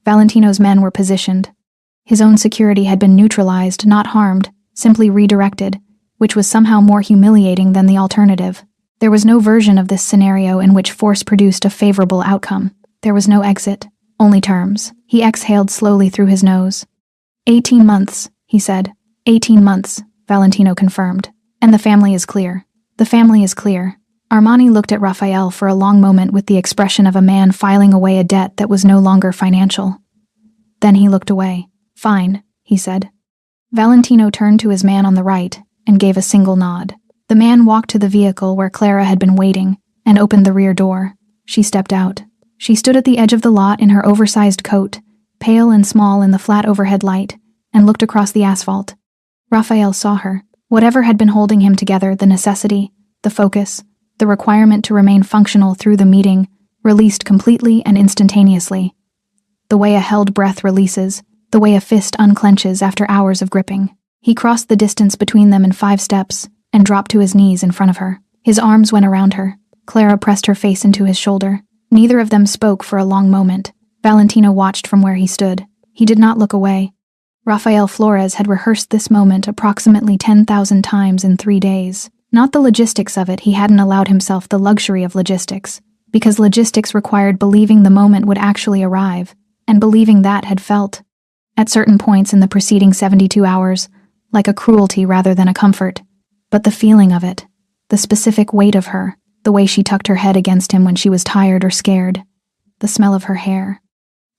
Valentino's men were positioned. His own security had been neutralized, not harmed, simply redirected, which was somehow more humiliating than the alternative. There was no version of this scenario in which force produced a favorable outcome. There was no exit, only terms. He exhaled slowly through his nose. 18 months, he said. 18 months, Valentino confirmed. "And the family is clear." "The family is clear." Armani looked at Raphael for a long moment with the expression of a man filing away a debt that was no longer financial. Then he looked away. "Fine," he said. Valentino turned to his man on the right and gave a single nod. The man walked to the vehicle where Clara had been waiting and opened the rear door. She stepped out. She stood at the edge of the lot in her oversized coat, pale and small in the flat overhead light, and looked across the asphalt. Raphael saw her. Whatever had been holding him together, the necessity, the focus, the requirement to remain functional through the meeting, released completely and instantaneously. The way a held breath releases, the way a fist unclenches after hours of gripping. He crossed the distance between them in 5 steps and dropped to his knees in front of her. His arms went around her. Clara pressed her face into his shoulder. Neither of them spoke for a long moment. Valentino watched from where he stood. He did not look away. Rafael Flores had rehearsed this moment approximately 10,000 times in 3 days. Not the logistics of it, he hadn't allowed himself the luxury of logistics, because logistics required believing the moment would actually arrive, and believing that had felt, at certain points in the preceding 72 hours, like a cruelty rather than a comfort. But the feeling of it, the specific weight of her, the way she tucked her head against him when she was tired or scared, the smell of her hair,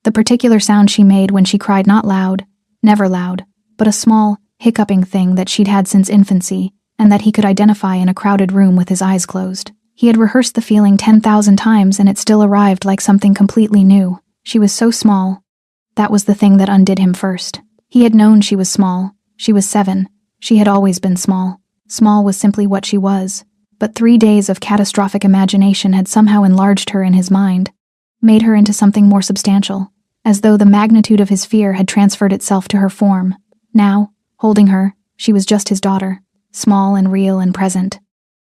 the particular sound she made when she cried, not loud, never loud, but a small, hiccuping thing that she'd had since infancy, and that he could identify in a crowded room with his eyes closed. He had rehearsed the feeling 10,000 times and it still arrived like something completely new. She was so small. That was the thing that undid him first. He had known she was small. She was 7. She had always been small. Small was simply what she was. But 3 days of catastrophic imagination had somehow enlarged her in his mind, made her into something more substantial, as though the magnitude of his fear had transferred itself to her form. Now, holding her, she was just his daughter, small and real and present.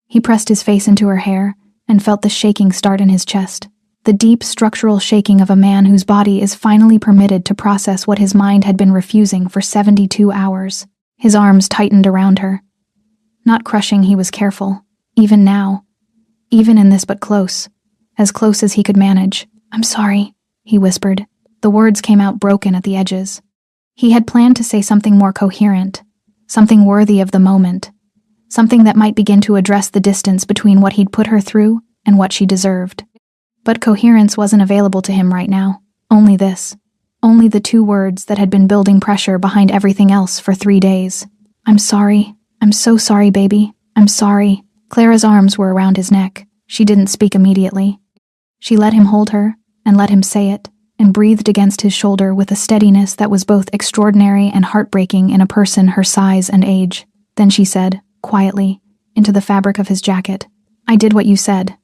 He pressed his face into her hair and felt the shaking start in his chest, the deep structural shaking of a man whose body is finally permitted to process what his mind had been refusing for 72 hours. His arms tightened around her. Not crushing, he was careful, even now, even in this but close as he could manage. "I'm sorry," he whispered. The words came out broken at the edges. He had planned to say something more coherent, something worthy of the moment, something that might begin to address the distance between what he'd put her through and what she deserved. But coherence wasn't available to him right now. Only this. Only the 2 words that had been building pressure behind everything else for 3 days. "I'm sorry," I'm so sorry, baby. I'm sorry. Clara's arms were around his neck. She didn't speak immediately. She let him hold her, and let him say it, and breathed against his shoulder with a steadiness that was both extraordinary and heartbreaking in a person her size and age. Then she said, quietly, into the fabric of his jacket, I did what you said.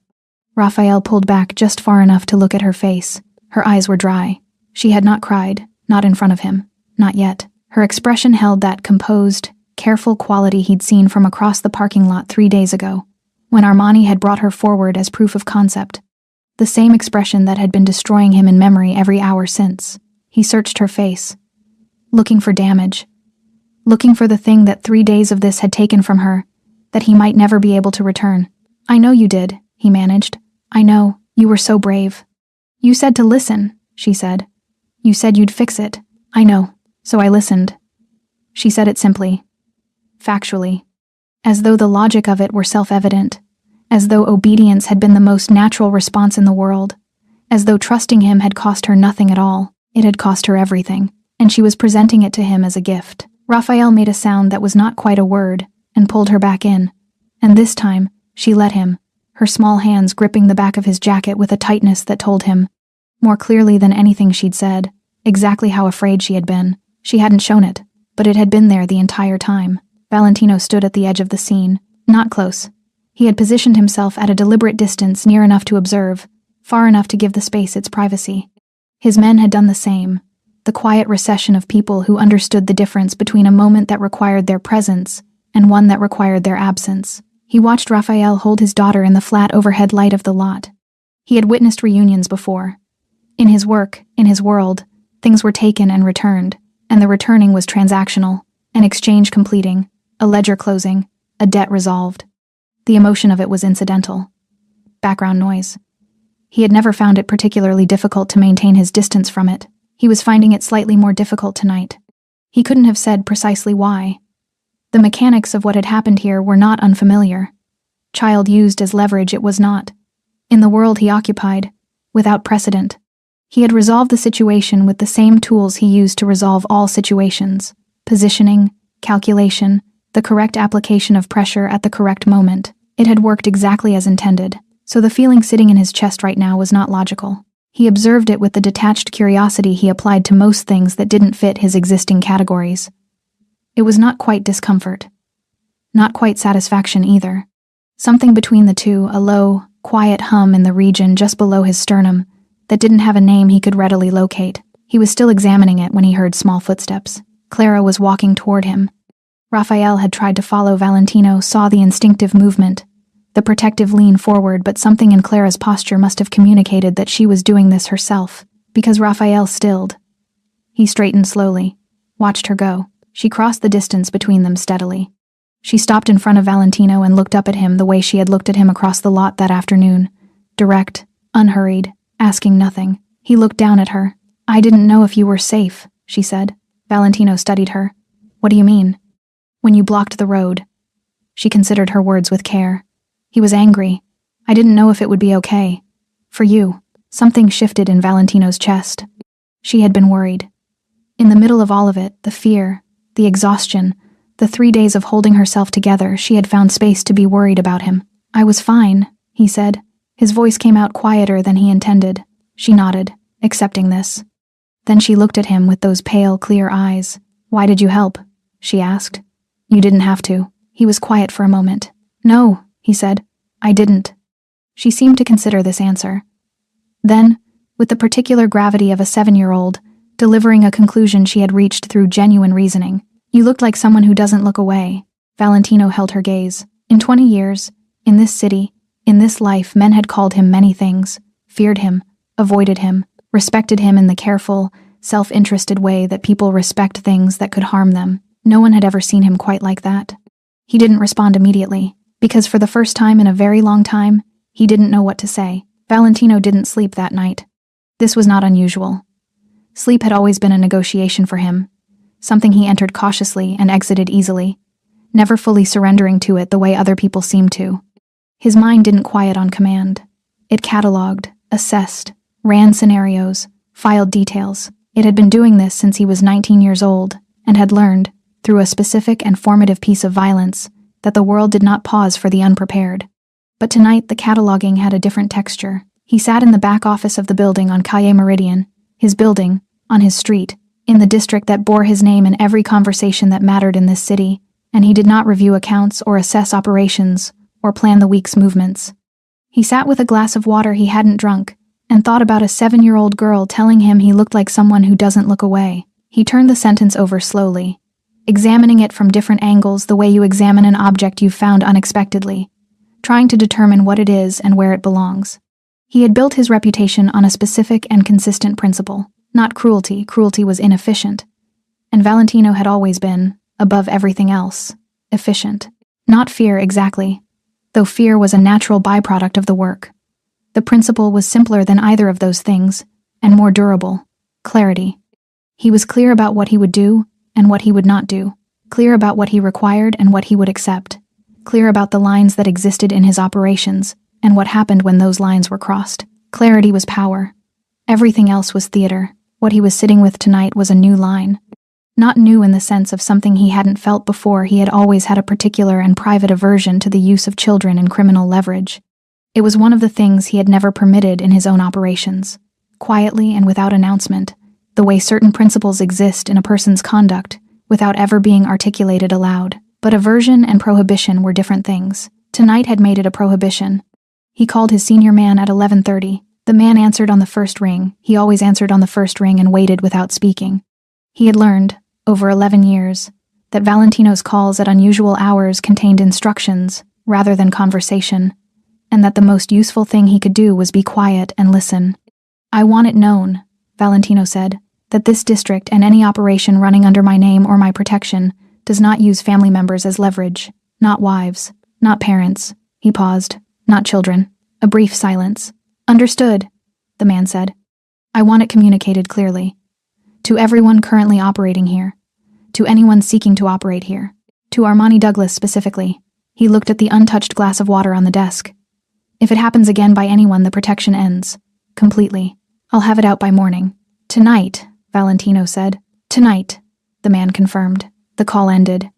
Raphael pulled back just far enough to look at her face. Her eyes were dry. She had not cried, not in front of him, not yet. Her expression held that composed, careful quality he'd seen from across the parking lot 3 days ago, when Armani had brought her forward as proof of concept. The same expression that had been destroying him in memory every hour since. He searched her face, looking for damage, looking for the thing that 3 days of this had taken from her, that he might never be able to return. I know you did, he managed. I know, you were so brave. You said to listen, she said. You said you'd fix it. I know, so I listened. She said it simply, factually, as though the logic of it were self-evident, as though obedience had been the most natural response in the world, as though trusting him had cost her nothing at all. It had cost her everything, and she was presenting it to him as a gift. Raphael made a sound that was not quite a word, and pulled her back in, and this time, she let him, her small hands gripping the back of his jacket with a tightness that told him, more clearly than anything she'd said, exactly how afraid she had been. She hadn't shown it, but it had been there the entire time. Valentino stood at the edge of the scene, not close. He had positioned himself at a deliberate distance near enough to observe, far enough to give the space its privacy. His men had done the same, the quiet recession of people who understood the difference between a moment that required their presence and one that required their absence. He watched Raphael hold his daughter in the flat overhead light of the lot. He had witnessed reunions before. In his work, in his world, things were taken and returned, and the returning was transactional, an exchange completing, a ledger closing, a debt resolved. The emotion of it was incidental. Background noise. He had never found it particularly difficult to maintain his distance from it. He was finding it slightly more difficult tonight. He couldn't have said precisely why. The mechanics of what had happened here were not unfamiliar. Child used as leverage, it was not. In the world he occupied, without precedent. He had resolved the situation with the same tools he used to resolve all situations: positioning, calculation, the correct application of pressure at the correct moment. It had worked exactly as intended, so the feeling sitting in his chest right now was not logical. He observed it with the detached curiosity he applied to most things that didn't fit his existing categories. It was not quite discomfort. Not quite satisfaction either. Something between the two, a low, quiet hum in the region just below his sternum that didn't have a name he could readily locate. He was still examining it when he heard small footsteps. Clara was walking toward him. Raphael had tried to follow Valentino, saw the instinctive movement, the protective lean forward, but something in Clara's posture must have communicated that she was doing this herself, because Raphael stilled. He straightened slowly, watched her go. She crossed the distance between them steadily. She stopped in front of Valentino and looked up at him the way she had looked at him across the lot that afternoon, direct, unhurried, asking nothing. He looked down at her. I didn't know if you were safe, she said. Valentino studied her. What do you mean? When you blocked the road. She considered her words with care. He was angry. I didn't know if it would be okay. For you. Something shifted in Valentino's chest. She had been worried. In the middle of all of it, the fear, the exhaustion, the 3 days of holding herself together, she had found space to be worried about him. I was fine, he said. His voice came out quieter than he intended. She nodded, accepting this. Then she looked at him with those pale, clear eyes. Why did you help? She asked. You didn't have to. He was quiet for a moment. No, he said. I didn't. She seemed to consider this answer. Then, with the particular gravity of a 7-year-old, delivering a conclusion she had reached through genuine reasoning. You looked like someone who doesn't look away. Valentino held her gaze. In 20 years, in this city, in this life, men had called him many things, feared him, avoided him, respected him in the careful, self-interested way that people respect things that could harm them. No one had ever seen him quite like that. He didn't respond immediately, because for the first time in a very long time, he didn't know what to say. Valentino didn't sleep that night. This was not unusual. Sleep had always been a negotiation for him, something he entered cautiously and exited easily, never fully surrendering to it the way other people seemed to. His mind didn't quiet on command. It catalogued, assessed, ran scenarios, filed details. It had been doing this since he was 19 years old, and had learned, through a specific and formative piece of violence, that the world did not pause for the unprepared. But tonight the cataloging had a different texture. He sat in the back office of the building on Calle Meridian, his building, on his street, in the district that bore his name in every conversation that mattered in this city, and he did not review accounts or assess operations or plan the week's movements. He sat with a glass of water he hadn't drunk and thought about a 7-year-old girl telling him he looked like someone who doesn't look away. He turned the sentence over slowly, examining it from different angles the way you examine an object you've found unexpectedly, trying to determine what it is and where it belongs. He had built his reputation on a specific and consistent principle, not cruelty. Cruelty was inefficient. And Valentino had always been, above everything else, efficient. Not fear exactly, though fear was a natural byproduct of the work. The principle was simpler than either of those things, and more durable: clarity. He was clear about what he would do and what he would not do, clear about what he required and what he would accept, clear about the lines that existed in his operations and what happened when those lines were crossed. Clarity was power. Everything else was theater. What he was sitting with tonight was a new line. Not new in the sense of something he hadn't felt before. He had always had a particular and private aversion to the use of children in criminal leverage. It was one of the things he had never permitted in his own operations. Quietly and without announcement, the way certain principles exist in a person's conduct, without ever being articulated aloud. But aversion and prohibition were different things. Tonight had made it a prohibition. He called his senior man at 11:30. The man answered on the first ring. He always answered on the first ring and waited without speaking. He had learned, over 11 years, that Valentino's calls at unusual hours contained instructions rather than conversation, and that the most useful thing he could do was be quiet and listen. "I want it known," Valentino said, "that this district and any operation running under my name or my protection does not use family members as leverage, not wives, not parents." He paused. "Not children." A brief silence. "Understood," the man said. "I want it communicated clearly. To everyone currently operating here. To anyone seeking to operate here. To Armani Douglas specifically." He looked at the untouched glass of water on the desk. "If it happens again by anyone, the protection ends. Completely. I'll have it out by morning." "Tonight," Valentino said. "Tonight," the man confirmed. The call ended.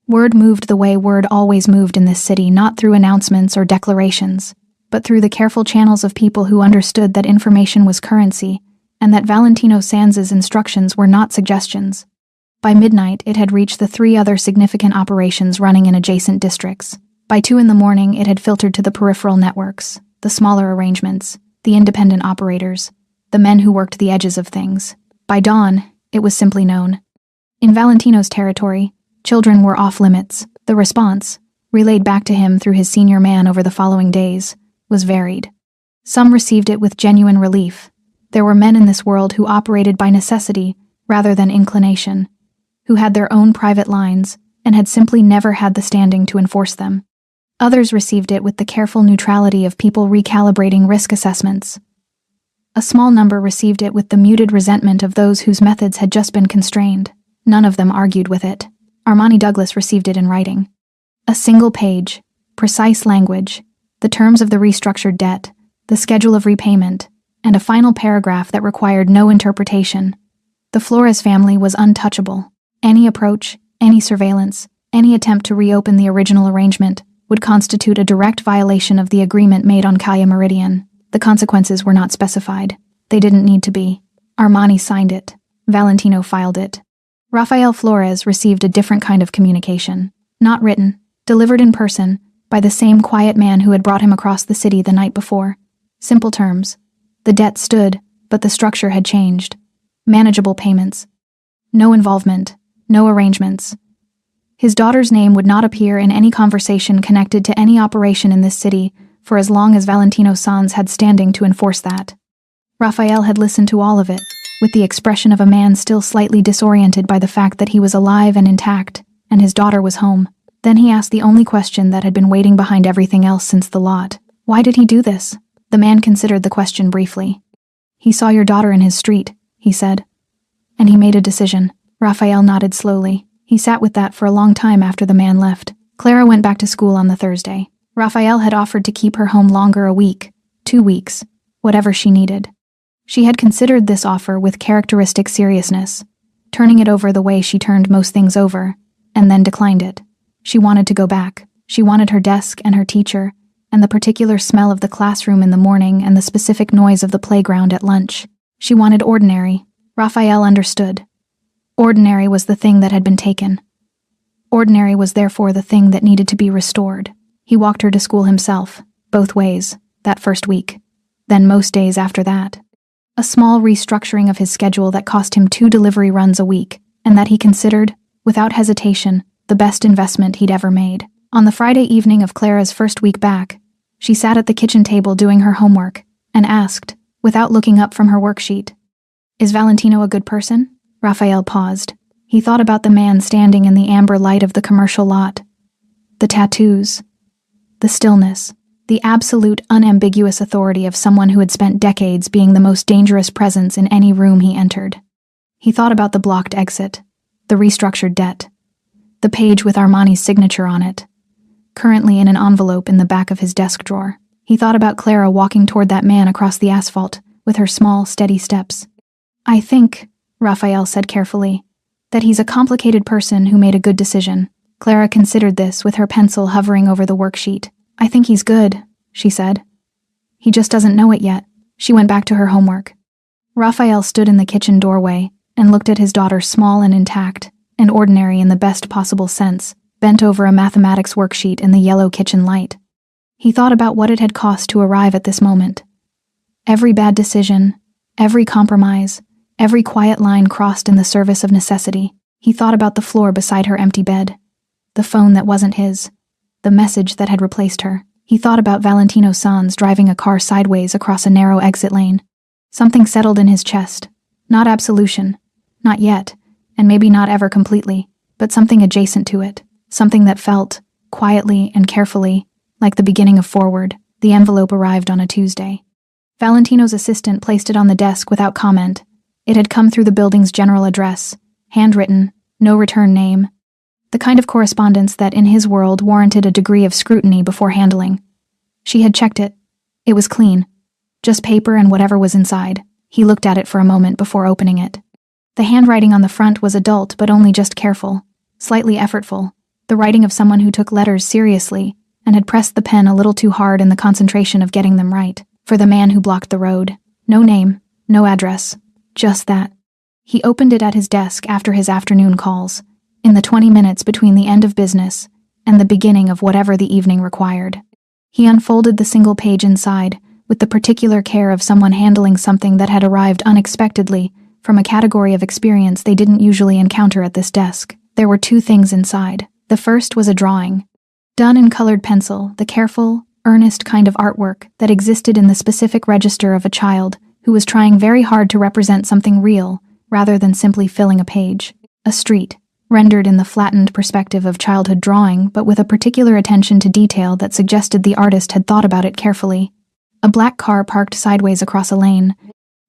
Word moved the way word always moved in this city, not through announcements or declarations, but through the careful channels of people who understood that information was currency and that Valentino Sanz's instructions were not suggestions. By midnight, it had reached the 3 other significant operations running in adjacent districts. By 2 in the morning, it had filtered to the peripheral networks, the smaller arrangements, the independent operators, the men who worked the edges of things. By dawn, it was simply known. In Valentino's territory, children were off limits. The response, relayed back to him through his senior man over the following days, was varied. Some received it with genuine relief. There were men in this world who operated by necessity rather than inclination, who had their own private lines and had simply never had the standing to enforce them. Others received it with the careful neutrality of people recalibrating risk assessments. A small number received it with the muted resentment of those whose methods had just been constrained. None of them argued with it. Armani Douglas received it in writing. A single page, precise language, the terms of the restructured debt, the schedule of repayment, and a final paragraph that required no interpretation. The Flores family was untouchable. Any approach, any surveillance, any attempt to reopen the original arrangement would constitute a direct violation of the agreement made on Calle Meridian. The consequences were not specified. They didn't need to be. Armani signed it. Valentino filed it. Rafael Flores received a different kind of communication. Not written, delivered in person, by the same quiet man who had brought him across the city the night before. Simple terms. The debt stood, but the structure had changed. Manageable payments. No involvement. No arrangements. His daughter's name would not appear in any conversation connected to any operation in this city for as long as Valentino Sanz had standing to enforce that. Rafael had listened to all of it, with the expression of a man still slightly disoriented by the fact that he was alive and intact, and his daughter was home. Then he asked the only question that had been waiting behind everything else since the lot. Why did he do this? The man considered the question briefly. "He saw your daughter in his street," he said. "And he made a decision." Rafael nodded slowly. He sat with that for a long time after the man left. Clara went back to school on the Thursday. Rafael had offered to keep her home longer, a week, 2 weeks, whatever she needed. She had considered this offer with characteristic seriousness, turning it over the way she turned most things over, and then declined it. She wanted to go back. She wanted her desk and her teacher, and the particular smell of the classroom in the morning and the specific noise of the playground at lunch. She wanted ordinary. Raphael understood. Ordinary was the thing that had been taken. Ordinary was therefore the thing that needed to be restored. He walked her to school himself, both ways, that first week. Then most days after that. A small restructuring of his schedule that cost him 2 delivery runs a week, and that he considered, without hesitation, the best investment he'd ever made. On the Friday evening of Clara's first week back, she sat at the kitchen table doing her homework, and asked, without looking up from her worksheet, "Is Valentino a good person?" Raphael paused. He thought about the man standing in the amber light of the commercial lot. The tattoos. The stillness. The absolute, unambiguous authority of someone who had spent decades being the most dangerous presence in any room he entered. He thought about the blocked exit, the restructured debt, the page with Armani's signature on it, currently in an envelope in the back of his desk drawer. He thought about Clara walking toward that man across the asphalt, with her small, steady steps. "I think," Raphael said carefully, "that he's a complicated person who made a good decision." Clara considered this with her pencil hovering over the worksheet. "I think he's good," she said. "He just doesn't know it yet." She went back to her homework. Raphael stood in the kitchen doorway and looked at his daughter, small and intact, and ordinary in the best possible sense, bent over a mathematics worksheet in the yellow kitchen light. He thought about what it had cost to arrive at this moment. Every bad decision, every compromise, every quiet line crossed in the service of necessity. He thought about the floor beside her empty bed, the phone that wasn't his, the message that had replaced her. He thought about Valentino Sanz driving a car sideways across a narrow exit lane. Something settled in his chest. Not absolution. Not yet, and maybe not ever completely, but something adjacent to it. Something that felt, quietly and carefully, like the beginning of Forward. The envelope arrived on a Tuesday. Valentino's assistant placed it on the desk without comment. It had come through the building's general address, handwritten, no return name. The kind of correspondence that, in his world, warranted a degree of scrutiny before handling. She had checked it. It was clean. Just paper and whatever was inside. He looked at it for a moment before opening it. The handwriting on the front was adult but only just careful, slightly effortful, the writing of someone who took letters seriously and had pressed the pen a little too hard in the concentration of getting them right. For the man who blocked the road. No name, no address, just that. He opened it at his desk after his afternoon calls, in the 20 minutes between the end of business and the beginning of whatever the evening required. He unfolded the single page inside, with the particular care of someone handling something that had arrived unexpectedly from a category of experience they didn't usually encounter at this desk. There were 2 things inside. The first was a drawing. Done in colored pencil, the careful, earnest kind of artwork that existed in the specific register of a child who was trying very hard to represent something real rather than simply filling a page. A street, rendered in the flattened perspective of childhood drawing, but with a particular attention to detail that suggested the artist had thought about it carefully. A black car parked sideways across a lane.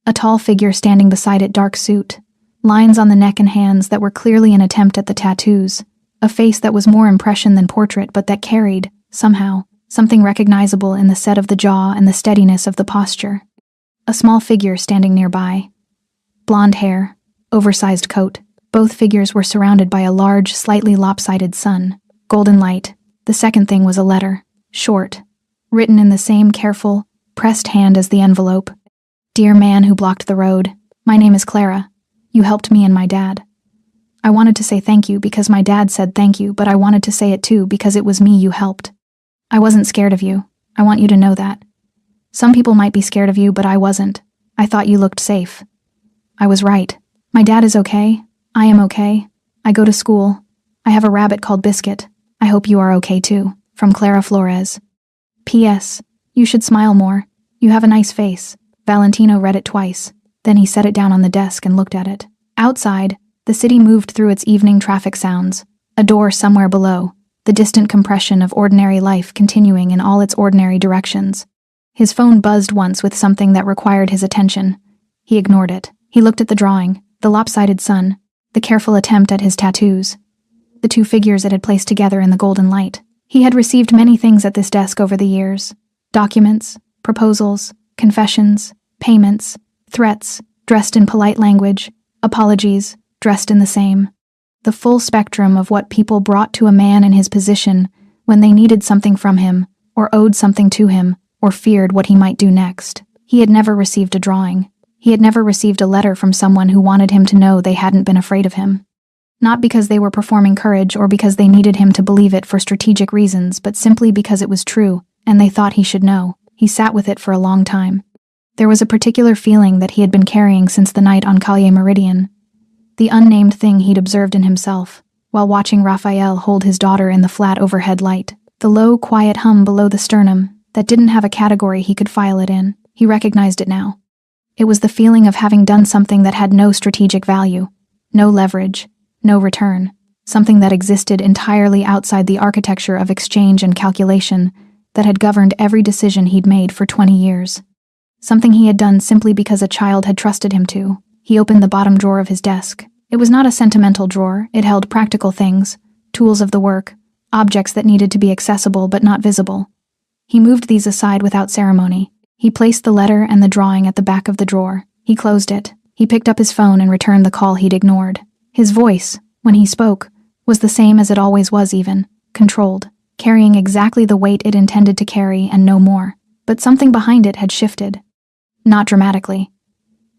A tall figure standing beside it, dark suit. Lines on the neck and hands that were clearly an attempt at the tattoos. A face that was more impression than portrait, but that carried, somehow, something recognizable in the set of the jaw and the steadiness of the posture. A small figure standing nearby. Blonde hair, oversized coat. Both figures were surrounded by a large, slightly lopsided sun. Golden light. The second thing was a letter. Short. Written in the same careful, pressed hand as the envelope. "Dear man who blocked the road, my name is Clara. You helped me and my dad. I wanted to say thank you because my dad said thank you, but I wanted to say it too because it was me you helped. I wasn't scared of you. I want you to know that. Some people might be scared of you, but I wasn't. I thought you looked safe. I was right. My dad is okay. I am okay. I go to school. I have a rabbit called Biscuit. I hope you are okay too. From Clara Flores. P.S. You should smile more. You have a nice face." Valentino read it twice. Then he set it down on the desk and looked at it. Outside, the city moved through its evening traffic sounds. A door somewhere below, the distant compression of ordinary life continuing in all its ordinary directions. His phone buzzed once with something that required his attention. He ignored it. He looked at the drawing, the lopsided sun, the careful attempt at his tattoos, the 2 figures it had placed together in the golden light. He had received many things at this desk over the years. Documents, proposals, confessions, payments, threats, dressed in polite language, apologies, dressed in the same. the full spectrum of what people brought to a man in his position when they needed something from him, or owed something to him, or feared what he might do next. He had never received a drawing. He had never received a letter from someone who wanted him to know they hadn't been afraid of him. Not because they were performing courage or because they needed him to believe it for strategic reasons, but simply because it was true, and they thought he should know. He sat with it for a long time. There was a particular feeling that he had been carrying since the night on Calle Meridian. The unnamed thing he'd observed in himself, while watching Raphael hold his daughter in the flat overhead light. The low, quiet hum below the sternum that didn't have a category he could file it in. He recognized it now. It was the feeling of having done something that had no strategic value, no leverage, no return, something that existed entirely outside the architecture of exchange and calculation that had governed every decision he'd made for 20 years. Something he had done simply because a child had trusted him to. He opened the bottom drawer of his desk. It was not a sentimental drawer. It held practical things, tools of the work, objects that needed to be accessible but not visible. He moved these aside without ceremony. He placed the letter and the drawing at the back of the drawer. He closed it. He picked up his phone and returned the call he'd ignored. His voice, when he spoke, was the same as it always was even, controlled, carrying exactly the weight it intended to carry and no more. But something behind it had shifted. Not dramatically.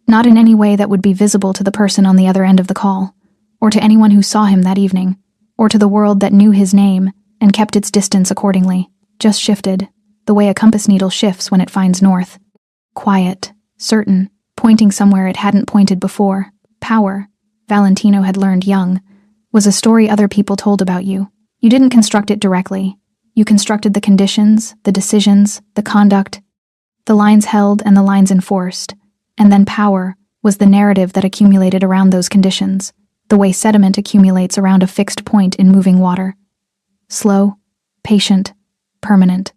Not in any way that would be visible to the person on the other end of the call, or to anyone who saw him that evening, or to the world that knew his name and kept its distance accordingly. Just shifted, the way a compass needle shifts when it finds north. Quiet, certain, pointing somewhere it hadn't pointed before. Power, Valentino had learned young, was a story other people told about you. You didn't construct it directly. You constructed the conditions, the decisions, the conduct, the lines held and the lines enforced. And then power was the narrative that accumulated around those conditions, the way sediment accumulates around a fixed point in moving water. Slow, patient, permanent.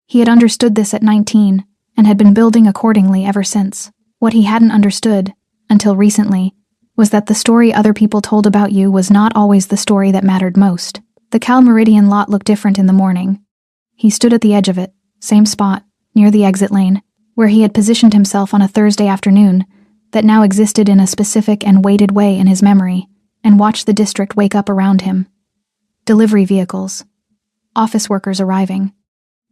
He had understood this at 19, and had been building accordingly ever since. What he hadn't understood, until recently, was that the story other people told about you was not always the story that mattered most. The Cal Meridian lot looked different in the morning. He stood at the edge of it, same spot, near the exit lane, where he had positioned himself on a Thursday afternoon that now existed in a specific and weighted way in his memory, and watched the district wake up around him. Delivery vehicles. Office workers arriving.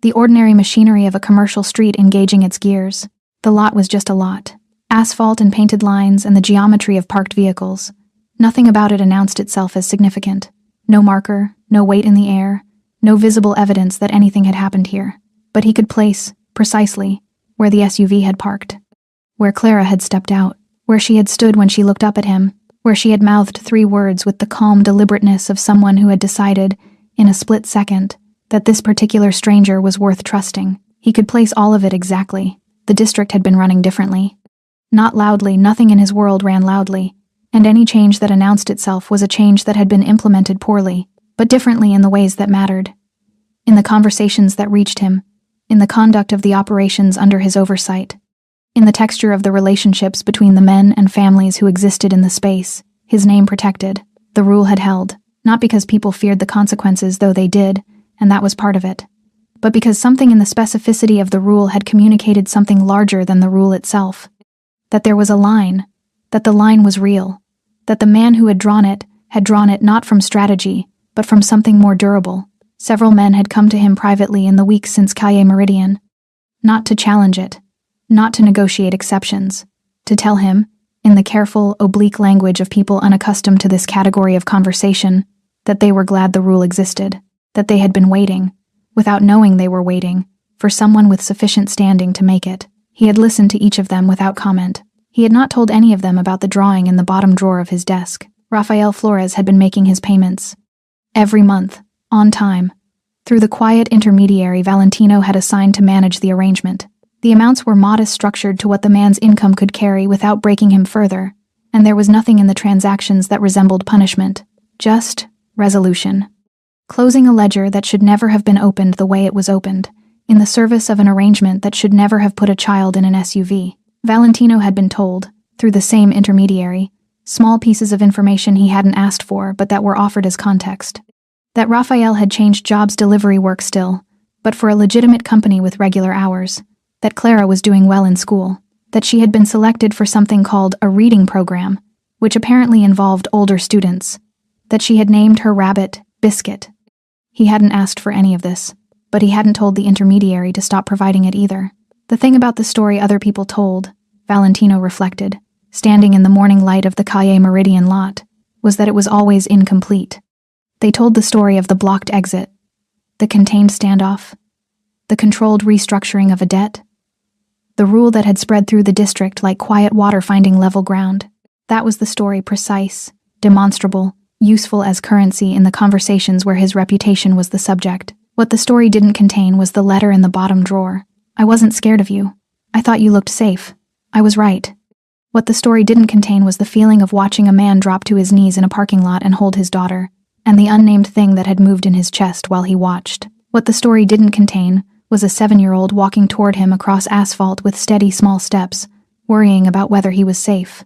The ordinary machinery of a commercial street engaging its gears. The lot was just a lot. Asphalt and painted lines and the geometry of parked vehicles. Nothing about it announced itself as significant. No marker, no weight in the air, no visible evidence that anything had happened here. But he could place, precisely, where the SUV had parked. Where Clara had stepped out. Where she had stood when she looked up at him. Where she had mouthed 3 words with the calm deliberateness of someone who had decided, in a split second, that this particular stranger was worth trusting. He could place all of it exactly. The district had been running differently. Not loudly, nothing in his world ran loudly, and any change that announced itself was a change that had been implemented poorly, but differently in the ways that mattered. In the conversations that reached him, in the conduct of the operations under his oversight, in the texture of the relationships between the men and families who existed in the space, his name protected. The rule had held, not because people feared the consequences, though they did, and that was part of it, but because something in the specificity of the rule had communicated something larger than the rule itself. That there was a line, that the line was real, that the man who had drawn it not from strategy, but from something more durable. Several men had come to him privately in the weeks since Calle Meridian, not to challenge it, not to negotiate exceptions, to tell him, in the careful, oblique language of people unaccustomed to this category of conversation, that they were glad the rule existed, that they had been waiting, without knowing they were waiting, for someone with sufficient standing to make it. He had listened to each of them without comment. He had not told any of them about the drawing in the bottom drawer of his desk. Rafael Flores had been making his payments. Every month, on time, through the quiet intermediary Valentino had assigned to manage the arrangement. The amounts were modest, structured to what the man's income could carry without breaking him further, and there was nothing in the transactions that resembled punishment, just resolution. Closing a ledger that should never have been opened the way it was opened, in the service of an arrangement that should never have put a child in an SUV. Valentino had been told, through the same intermediary, small pieces of information he hadn't asked for but that were offered as context. That Raphael had changed jobs, delivery work still, but for a legitimate company with regular hours. That Clara was doing well in school. That she had been selected for something called a reading program, which apparently involved older students. that she had named her rabbit Biscuit. He hadn't asked for any of this, but he hadn't told the intermediary to stop providing it either. The thing about the story other people told, Valentino reflected, standing in the morning light of the Calle Meridian lot, was that it was always incomplete. They told the story of the blocked exit, the contained standoff, the controlled restructuring of a debt, the rule that had spread through the district like quiet water finding level ground. That was the story, precise, demonstrable, useful as currency in the conversations where his reputation was the subject. What the story didn't contain was the letter in the bottom drawer. I wasn't scared of you. I thought you looked safe. I was right. What the story didn't contain was the feeling of watching a man drop to his knees in a parking lot and hold his daughter, and the unnamed thing that had moved in his chest while he watched. What the story didn't contain was a 7-year-old walking toward him across asphalt with steady small steps, worrying about whether he was safe.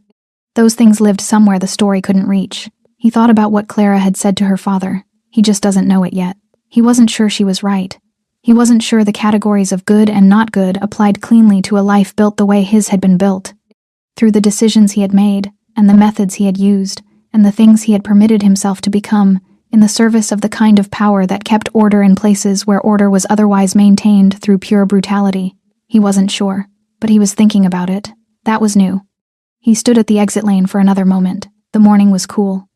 Those things lived somewhere the story couldn't reach. He thought about what Clara had said to her father. He just doesn't know it yet. He wasn't sure she was right. He wasn't sure the categories of good and not good applied cleanly to a life built the way his had been built. Through the decisions he had made, and the methods he had used, and the things he had permitted himself to become, in the service of the kind of power that kept order in places where order was otherwise maintained through pure brutality. He wasn't sure, but he was thinking about it. That was new. He stood at the exit lane for another moment. The morning was cool.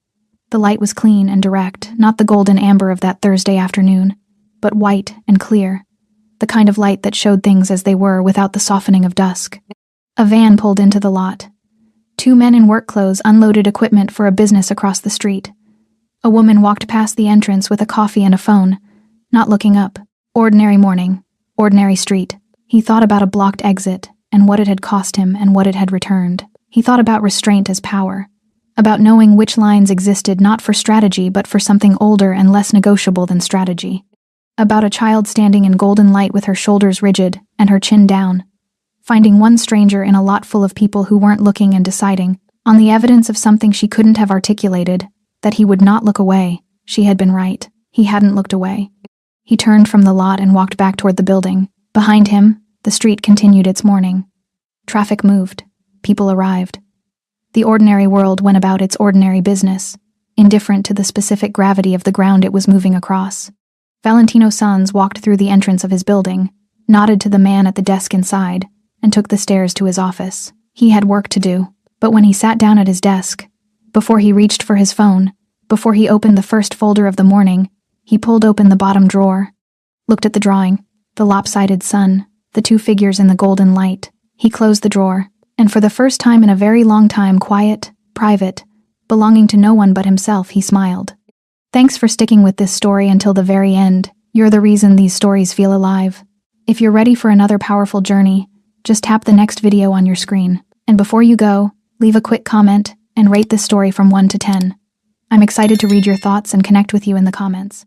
The light was clean and direct, not the golden amber of that Thursday afternoon, but white and clear, the kind of light that showed things as they were without the softening of dusk. A van pulled into the lot. 2 men in work clothes unloaded equipment for a business across the street. A woman walked past the entrance with a coffee and a phone, not looking up. Ordinary morning, ordinary street. He thought about a blocked exit, and what it had cost him and what it had returned. He thought about restraint as power, about knowing which lines existed not for strategy but for something older and less negotiable than strategy. About a child standing in golden light with her shoulders rigid and her chin down, finding one stranger in a lot full of people who weren't looking and deciding, on the evidence of something she couldn't have articulated, that he would not look away. She had been right. He hadn't looked away. He turned from the lot and walked back toward the building. Behind him, the street continued its morning. Traffic moved. People arrived. The ordinary world went about its ordinary business, indifferent to the specific gravity of the ground it was moving across. Valentino Sanz walked through the entrance of his building, nodded to the man at the desk inside, and took the stairs to his office. He had work to do, but when he sat down at his desk, before he reached for his phone, before he opened the first folder of the morning, he pulled open the bottom drawer, looked at the drawing, the lopsided sun, the 2 figures in the golden light. He closed the drawer, and for the first time in a very long time, quiet, private, belonging to no one but himself, he smiled. Thanks for sticking with this story until the very end. You're the reason these stories feel alive. If you're ready for another powerful journey, just tap the next video on your screen. And before you go, leave a quick comment and rate this story from 1 to 10. I'm excited to read your thoughts and connect with you in the comments.